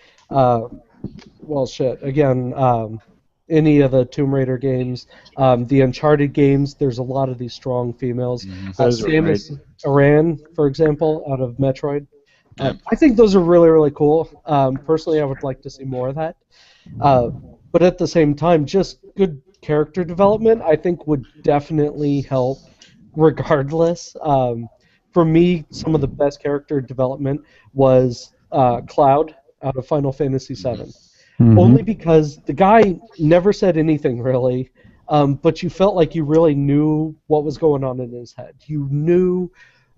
any of the Tomb Raider games, the Uncharted games. There's a lot of these strong females. Samus Aran, for example, out of Metroid. I think those are really, really cool. Personally, I would like to see more of that. But at the same time, just good character development, I think, would definitely help regardless. For me, some of the best character development was Cloud out of Final Fantasy VII. Mm-hmm. Only because the guy never said anything, really, but you felt like you really knew what was going on in his head. You knew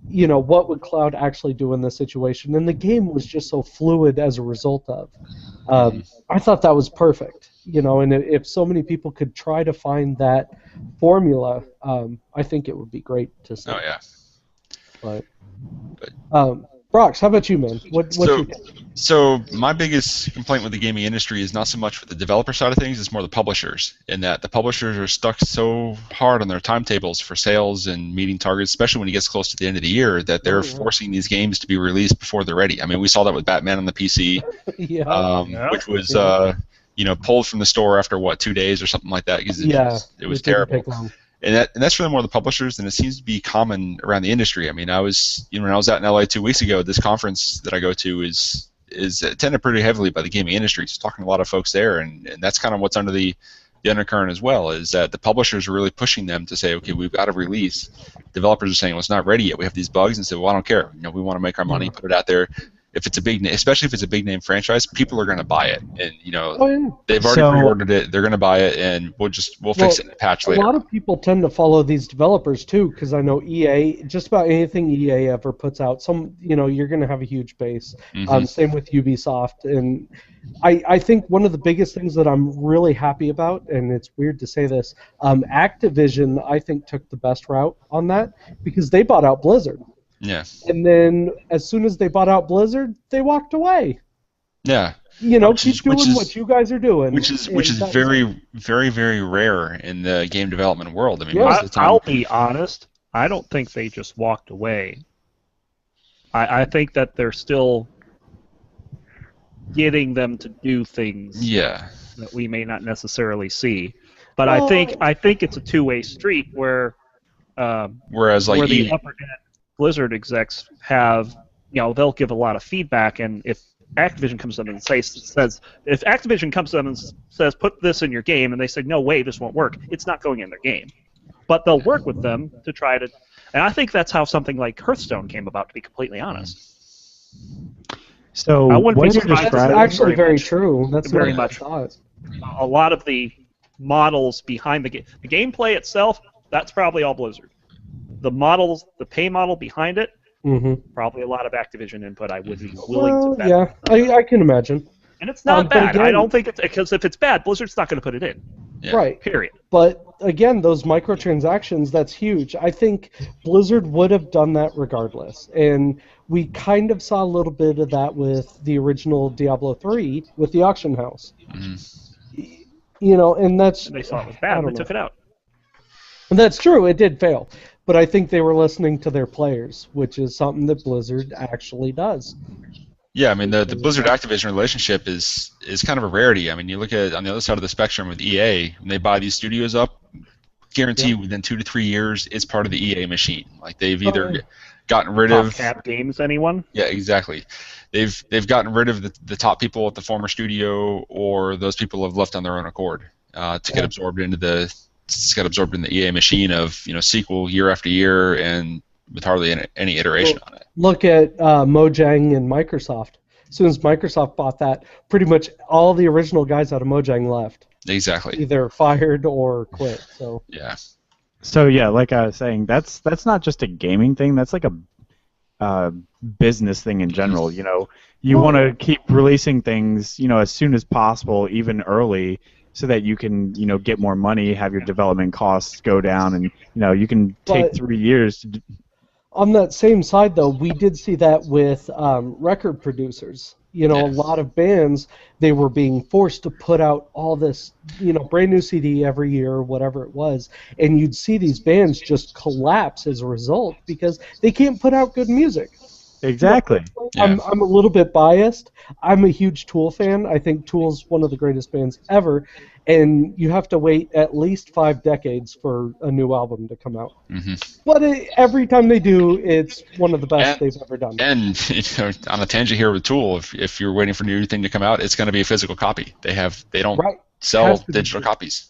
what would Cloud actually do in this situation, and the game was just so fluid as a result of. I thought that was perfect, and if so many people could try to find that formula, I think it would be great to see. Oh yeah. But Brox, how about you, man? So my biggest complaint with the gaming industry is not so much with the developer side of things, it's more the publishers, in that the publishers are stuck so hard on their timetables for sales and meeting targets, especially when it gets close to the end of the year, that they're forcing these games to be released before they're ready. I mean, we saw that with Batman on the PC, which was pulled from the store after 2 days or something like that, because it was terrible. And that's really more the publishers, and it seems to be common around the industry. I mean, when I was out in LA 2 weeks ago, this conference that I go to is attended pretty heavily by the gaming industry. So talking to a lot of folks there, and that's kind of what's under the undercurrent as well, is that the publishers are really pushing them to say, okay, we've got to release. Developers are saying, well, it's not ready yet. We have these bugs, and say, well, I don't care. We want to make our money, put it out there. If it's a big name, especially if it's a big name franchise, people are going to buy it, and they've already pre-ordered it. They're going to buy it, and we'll fix it in a patch later. A lot of people tend to follow these developers too, because I know EA, just about anything EA ever puts out, you're going to have a huge base. Mm-hmm. Same with Ubisoft, and I think one of the biggest things that I'm really happy about, and it's weird to say this, Activision I think took the best route on that, because they bought out Blizzard. Yeah. And then as soon as they bought out Blizzard, they walked away. Yeah. Keep doing what you guys are doing. Which is very, very, very rare in the game development world. I mean, most of the time, I'll be honest, I don't think they just walked away. I think that they're still getting them to do things that we may not necessarily see. But Well- I think it's a two-way street where Whereas like where the EA, upper Blizzard execs have, they'll give a lot of feedback, and if Activision comes to them and says if Activision comes to them and says put this in your game, and they say no way, this won't work, it's not going in their game. But they'll work with them to try to, and I think that's how something like Hearthstone came about, to be completely honest. So I wouldn't what be you're surprised That's Right. describing, actually Very very much. true. That's Very what I much. thought. A lot of the models behind the game, the gameplay itself, that's probably all Blizzard. The models, the pay model behind it, Mm-hmm. probably a lot of Activision input. I would be willing to Well, bet. yeah, I can imagine. And it's not but bad. I again- don't think it's because if it's bad, Blizzard's not going to put it in. Yeah. Right. Period. But again, those microtransactions, that's huge. I think Blizzard would have done that regardless. And we kind of saw a little bit of that with the original Diablo 3 with the auction house. And that's And they saw it was I bad, and don't they know. took it out. And that's true, it did fail. But I think they were listening to their players, which is something that Blizzard actually does. Yeah, I mean the Blizzard Activision relationship is kind of a rarity. I mean, you look at on the other side of the spectrum with EA, when they buy these studios up, guarantee within 2 to 3 years it's part of the EA machine. Like they've either yeah. gotten rid Top of Cat Games, anyone? Yeah, exactly. They've gotten rid of the top people at the former studio, or those people have left on their own accord to get absorbed into the EA machine of sequel year after year and with hardly any iteration on it. Look at Mojang and Microsoft. As soon as Microsoft bought that, pretty much all the original guys out of Mojang left. Exactly. Either fired or quit. So Yeah. So yeah, like I was saying, that's not just a gaming thing. That's like a business thing in general. You want to keep releasing things, as soon as possible, even early, so that you can, get more money, have your development costs go down, and you can take But- 3 years to. on that same side, though, we did see that with record producers. A lot of bands, they were being forced to put out all this, brand new CD every year or whatever it was, and you'd see these bands just collapse as a result because they can't put out good music. Exactly. Yeah. I'm a little bit biased. I'm a huge Tool fan. I think Tool's one of the greatest bands ever, and you have to wait at least 5 decades for a new album to come out. hmm But every time they do, it's one of the best they've ever done. And on a tangent here with Tool, if you're waiting for a new thing to come out, it's going to be a physical copy. They don't Right. sell Has to be. digital copies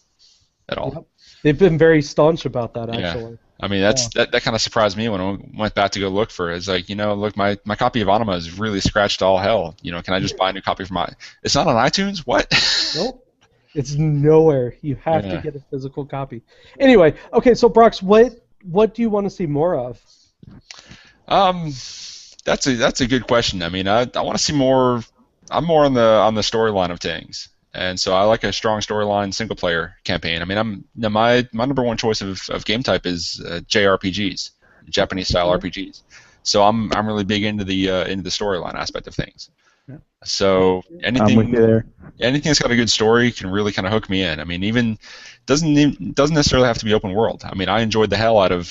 at all. Yep. They've been very staunch about that, Yeah. actually. I mean, that kind of surprised me when I went back to go look for it. It's like, look, my copy of Anima is really scratched to all hell. Can I just buy a new copy from my? It's not on iTunes. What? Nope. It's nowhere. You have Yeah. to get a physical copy. Anyway, okay, so Brox, what do you want to see more of? That's a good question. I mean, I want to see more. I'm more on the storyline of things, and so I like a strong storyline single player campaign. I mean, my number one choice of game type is JRPGs, Japanese style RPGs. So I'm really big into the storyline aspect of things. So I'm with you there. anything that's got a good story can really kind of hook me in. I mean, doesn't necessarily have to be open world. I mean, I enjoyed the hell out of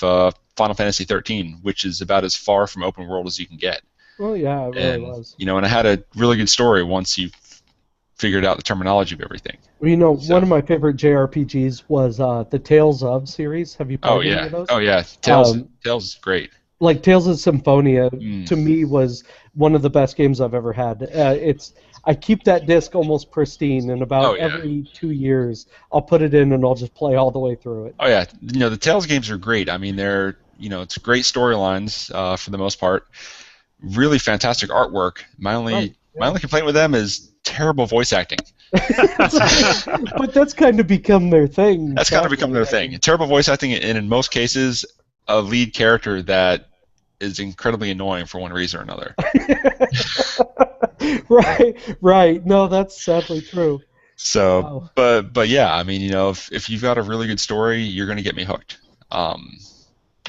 Final Fantasy 13, which is about as far from open world as you can get. Well, yeah, it really And was. and it had a really good story once you figured out the terminology of everything. Well, So- one of my favorite JRPGs was the Tales of series. Have you played any of those? Oh yeah. Tales Um, is great. Like Tales of Symphonia, Mm. to me, was one of the best games I've ever had. I keep that disc almost pristine, and about Oh, yeah. every 2 years, I'll put it in and I'll just play all the way through it. Oh yeah. The Tales games are great. I mean, they're it's great storylines for the most part. Really fantastic artwork. My only complaint with them is terrible voice acting. But that's kind of become their thing. That's kind of become their thing. Terrible voice acting, and in most cases, a lead character that is incredibly annoying for one reason or another. Right. No, that's sadly true. So, Wow. but yeah, I mean, if you've got a really good story, you're going to get me hooked.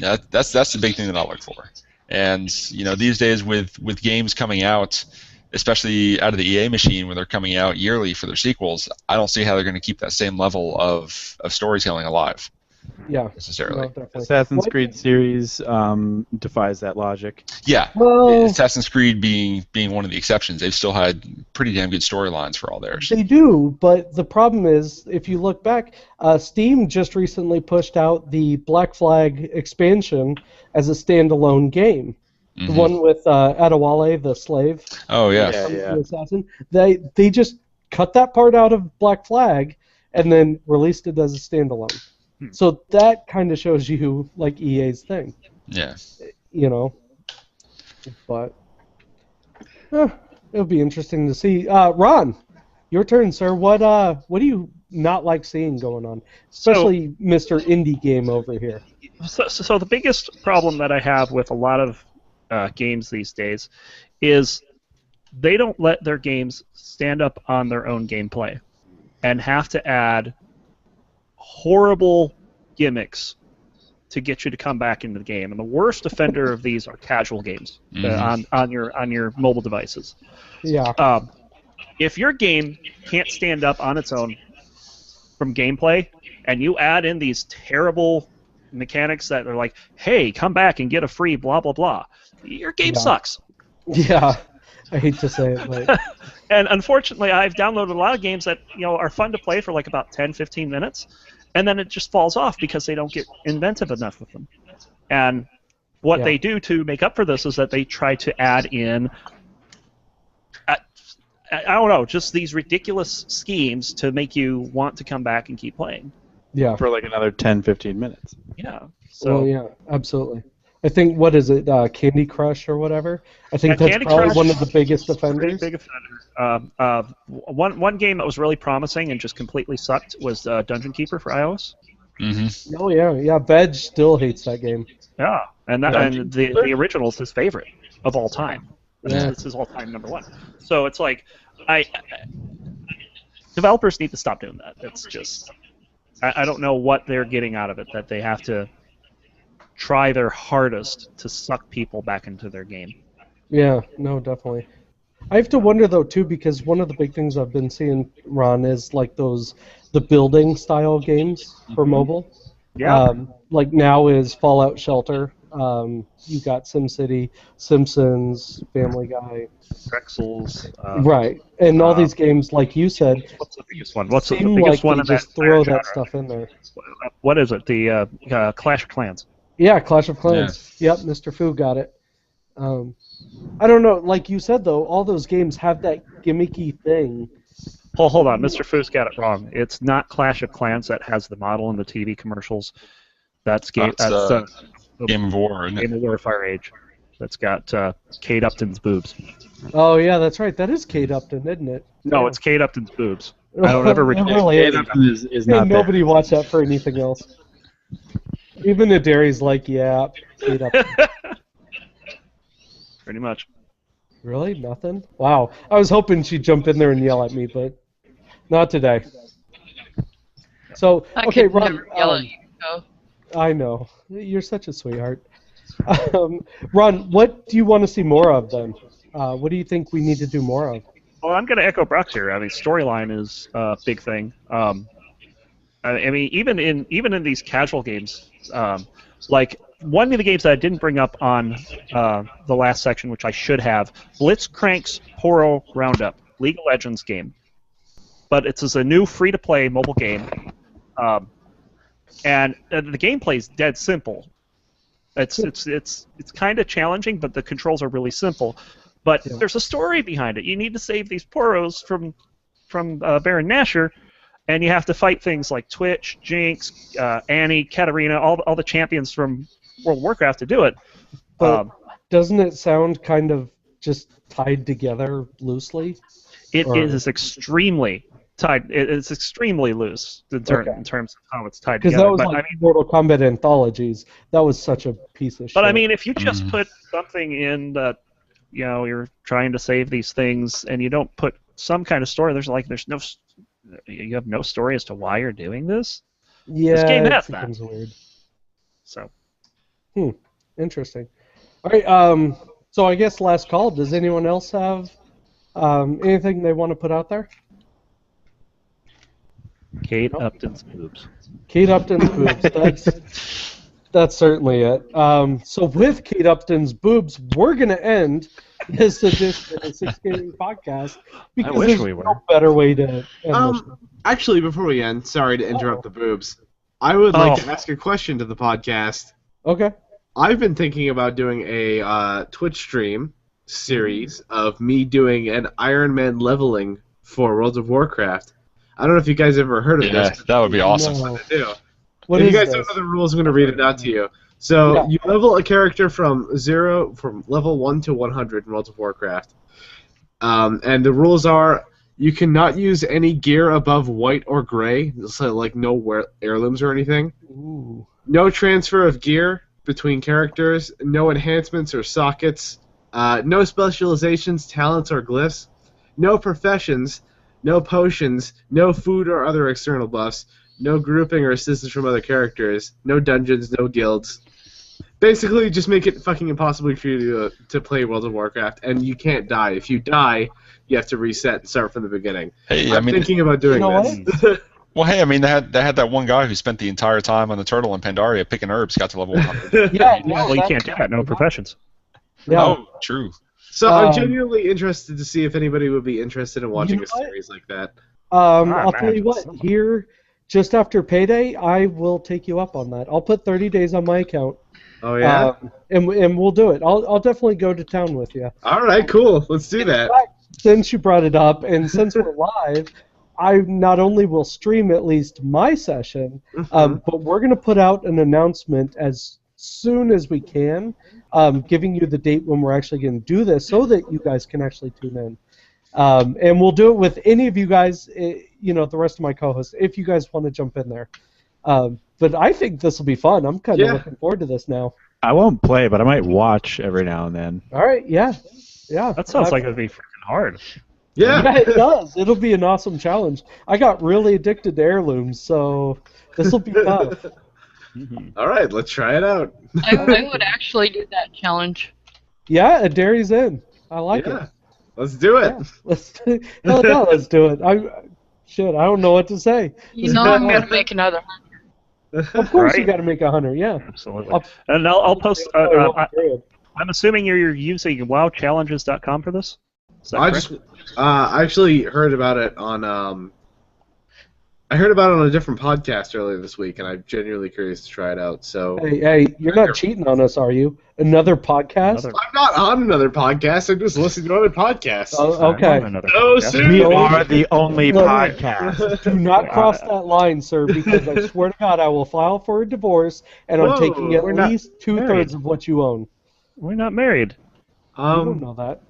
That's the big thing that I look for. And these days with games coming out, especially out of the EA machine when they're coming out yearly for their sequels, I don't see how they're going to keep that same level of storytelling alive. Yeah. necessarily. No, definitely. Assassin's What- Creed series defies that logic. Yeah, Well, Assassin's Creed being one of the exceptions, they've still had pretty damn good storylines for all theirs. they do, but the problem is, if you look back, Steam just recently pushed out the Black Flag expansion as a standalone game. The Mhm. one with Adewale, the slave, Oh yeah. the assassin. They just cut that part out of Black Flag and then released it as a standalone. So that kind of shows you like EA's thing, Yeah. you know. But it'll be interesting to see. Ron, your turn, sir. What do you not like seeing going on, especially Mr. Indie Game over here? So the biggest problem that I have with a lot of games these days is they don't let their games stand up on their own gameplay and have to add horrible gimmicks to get you to come back into the game. And the worst offender of these are casual games on your mobile devices. Yeah. If your game can't stand up on its own from gameplay, and you add in these terrible mechanics that are like, hey, come back and get a free blah blah blah, your game sucks. Yeah. I hate to say it, but And unfortunately, I've downloaded a lot of games that are fun to play for like about 10, 15 minutes, and then it just falls off because they don't get inventive enough with them. And what they do to make up for this is that they try to add in, I don't know, just these ridiculous schemes to make you want to come back and keep playing. yeah. For like another 10, 15 minutes. Yeah. So Well, yeah, absolutely. I think, what is it, Candy Crush or whatever? I think Yeah, that's Candy probably Crush one of the biggest pretty offenders. big offender. One game that was really promising and just completely sucked was Dungeon Keeper for iOS. Mm-hmm. Oh, yeah. Veg still hates that game. Yeah, and the original is his favorite of all time. Yeah. It's his all-time number one. So it's like, developers need to stop doing that. It's just, I don't know what they're getting out of it, that they have to try their hardest to suck people back into their game. Yeah, no, definitely. I have to wonder, though, too, because one of the big things I've been seeing, Ron, is like the building style games for mobile. Yeah. Like now is Fallout Shelter. You got SimCity, Simpsons, Family Guy. Drexels. Right. And all these games, like you said, What's the biggest one? What's the seem biggest like one they in that just throw genre? that stuff in there. What is it? The Clash of Clans. Yeah, Clash of Clans. Yep, Mr. Fu got it. I don't know. Like you said, though, all those games have that gimmicky thing. Oh, hold on. Mr. Foos got it wrong. It's not Clash of Clans that has the model in the TV commercials. That's Game Game of War, isn't it? Game of War Fire Age. That's got Kate Upton's boobs. Oh, yeah, that's right. That is Kate Upton, isn't it? No, it's Kate Upton's boobs. I don't ever It read really is. Is Hey, not nobody watch that for anything else. Even Adari's like, yeah, Kate Upton. Pretty much. Really? Nothing? Wow. I was hoping she'd jump in there and yell at me, but not today. So, I okay, could Ron. never yell at you. So. I know. You're such a sweetheart. Ron, what do you want to see more of then? What do you think we need to do more of? Well, I'm going to echo Brock here. I mean, storyline is a big thing. I mean, even in these casual games, like one of the games that I didn't bring up on the last section, which I should have, Blitzcrank's Poro Roundup, League of Legends game. But it's a new free-to-play mobile game, and the gameplay is dead simple. It's kind of challenging, but the controls are really simple. But there's a story behind it. You need to save these Poros from Baron Nashor, and you have to fight things like Twitch, Jinx, Annie, Katarina, all the champions from World of Warcraft to do it. But doesn't it sound kind of just tied together loosely? It is extremely tied. It's extremely loose in terms of how it's tied Because together. that was But like I mean, Mortal Kombat anthologies. That was such a piece of shit. but I mean, if you just put something in that, you're trying to save these things, and you don't put some kind of story, you have no story as to why you're doing this. yeah, this game has it that. becomes weird. So Interesting. All right. So I guess last call. Does anyone else have anything they want to put out there? Kate Upton's boobs. Kate Upton's boobs. That's certainly it. So with Kate Upton's boobs, we're going to end this edition of the Six Gaming Podcast because wish there's we were. no better way to end this. Actually, before we end, sorry to interrupt the boobs. I would like to ask a question to the podcast. Okay. I've been thinking about doing a Twitch stream series of me doing an Iron Man leveling for World of Warcraft. I don't know if you guys ever heard of Yeah, this. that would be awesome. No. To do. What If is you guys this? don't know the rules, I'm going to read it out to you. So Yeah. you level a character from level 1 to 100 in World of Warcraft. And the rules are you cannot use any gear above white or gray, so like no heirlooms or anything. Ooh. No transfer of gear between characters, no enhancements or sockets, no specializations, talents, or glyphs, no professions, no potions, no food or other external buffs, no grouping or assistance from other characters, no dungeons, no guilds. Basically, just make it fucking impossible for you to play World of Warcraft, and you can't die. If you die, you have to reset and start from the beginning. Hey, I'm thinking about doing You know this. well, hey, I mean, they had that one guy who spent the entire time on the turtle in Pandaria picking herbs, got to level 100. Yeah, no, Well, you that- can't do that. No professions. Yeah. Oh, true. So I'm Um, genuinely interested to see if anybody would be interested in watching know a what? series like that. I'll tell man, you what. someone- Here, just after payday, I will take you up on that. I'll put 30 days on my account. Oh yeah. And we'll do it. I'll definitely go to town with you. All right, cool. Let's do that. Since you brought it up, and since we're live, I not only will stream at least my session, but we're going to put out an announcement as soon as we can, giving you the date when we're actually going to do this, so that you guys can actually tune in. And we'll do it with any of you guys, the rest of my co-hosts, if you guys want to jump in there. But I think this will be fun. I'm kind of looking forward to this now. I won't play, but I might watch every now and then. All right, yeah. That sounds like it'd be freaking hard. Yeah. Yeah, it does. It'll be an awesome challenge. I got really addicted to heirlooms, so this will be fun. All right, let's try it out. I would actually do that challenge. Yeah, Adari's in. I like Yeah. it. Let's do it. Yeah, let's do it. I don't know what to say. You know I'm going to make another. Of course, you Right? got to make 100. Yeah. Absolutely. I'll- And I'll post. I'm assuming you're using WoWChallenges.com for this. Is that I correct? just I actually heard about it on I heard about it on a different podcast earlier this week, and I'm genuinely curious to try it out. So Hey, you're not cheating on us, are you? Another podcast? Another- I'm not on another podcast. I'm just listening to other podcasts. Oh, okay. I'm on another Oh, podcast. sir. We No. are the only No. podcast. Do not cross that line, sir, because I swear to God, I will file for a divorce, and I'm Whoa, taking at we're not least 2/3 of what you own. We're not married. You don't know that,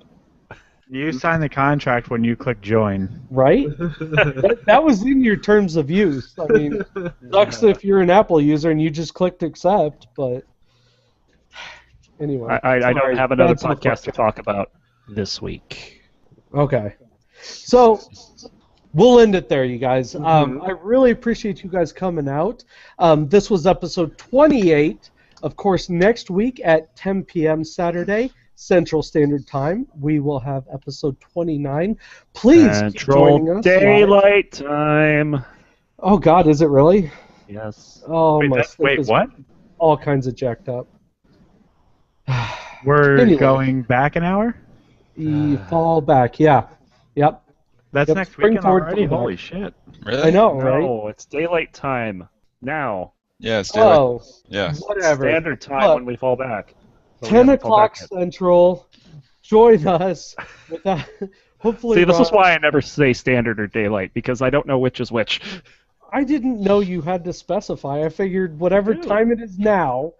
You signed the contract when you click join. right? That was in your terms of use. I mean, sucks if you're an Apple user and you just clicked accept, but anyway. I sorry. don't have another That's not podcast to talk about this week. Okay. So we'll end it there, you guys. I really appreciate you guys coming out. This was episode 28. Of course, next week at 10 p.m. Saturday, Central Standard Time, we will have episode 29. Please keep joining Central us. Daylight Time. Oh, God, is it really? Yes. Oh, my sleep Wait, is what? all kinds of jacked up. We're Anyway. going back an hour? Fall back, yeah. Yep. That's Yep, next spring weekend forward already? from there. Holy shit. Really? I know, right? No, it's daylight time now. Yeah, it's daylight. Oh, Yeah. whatever. Standard time Look, when we fall back. So we 10 haven't fall o'clock back yet. Central. Join us. With that, hopefully, See, this is Rob- why I never say standard or daylight, because I don't know which is which. I didn't know you had to specify. I figured whatever Dude. time it is now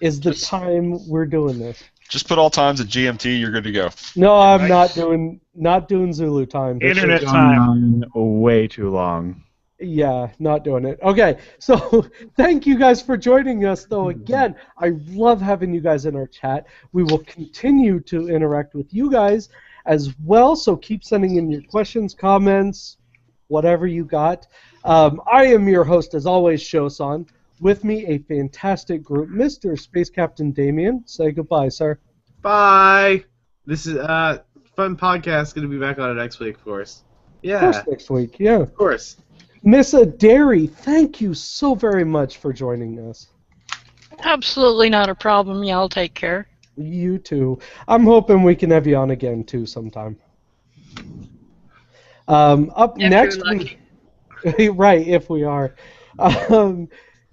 is the time we're doing this. Just put all times at GMT, you're good to go. No, I'm Right. not doing Zulu time. Internet Gone time. on way too long. Yeah, not doing it. Okay, so thank you guys for joining us, though. Again, I love having you guys in our chat. We will continue to interact with you guys as well, so keep sending in your questions, comments, whatever you got. I am your host, as always, Shosan. With me, a fantastic group, Mr. Space Captain Damien. Say goodbye, sir. Bye. This is fun podcast. Going to be back on it next week, of course. Of Yeah, course, next week. Yeah. of course. Miss Adary, thank you so very much for joining us. Absolutely not a problem. Y'all take care. You too. I'm hoping we can have you on again too sometime. Up If next, you're lucky. right? If we are,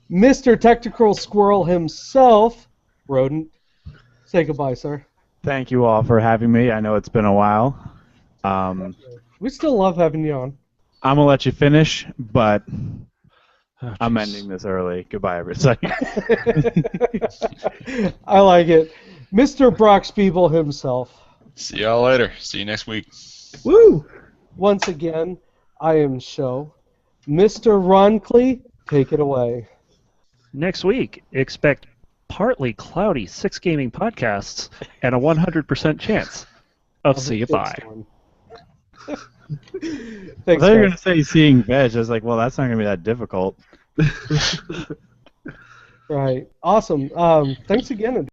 Mr. Technical Squirrel himself, Rodent. Say goodbye, sir. Thank you all for having me. I know it's been a while. We still love having you on. I'm gonna let you finish, but Oh, I'm jeez. ending this early. Goodbye, everybody. I like it. Mr. Brock Spiebel himself. See y'all later. See you next week. Woo! Once again, I am Show. Mr. Roncliffe, take it away. Next week, expect partly cloudy 6 gaming podcasts and a 100% chance of see you bye. I Thanks, thought you were guys. gonna say seeing veg. I was like, well, that's not gonna be that difficult. Right. Awesome. Thanks again.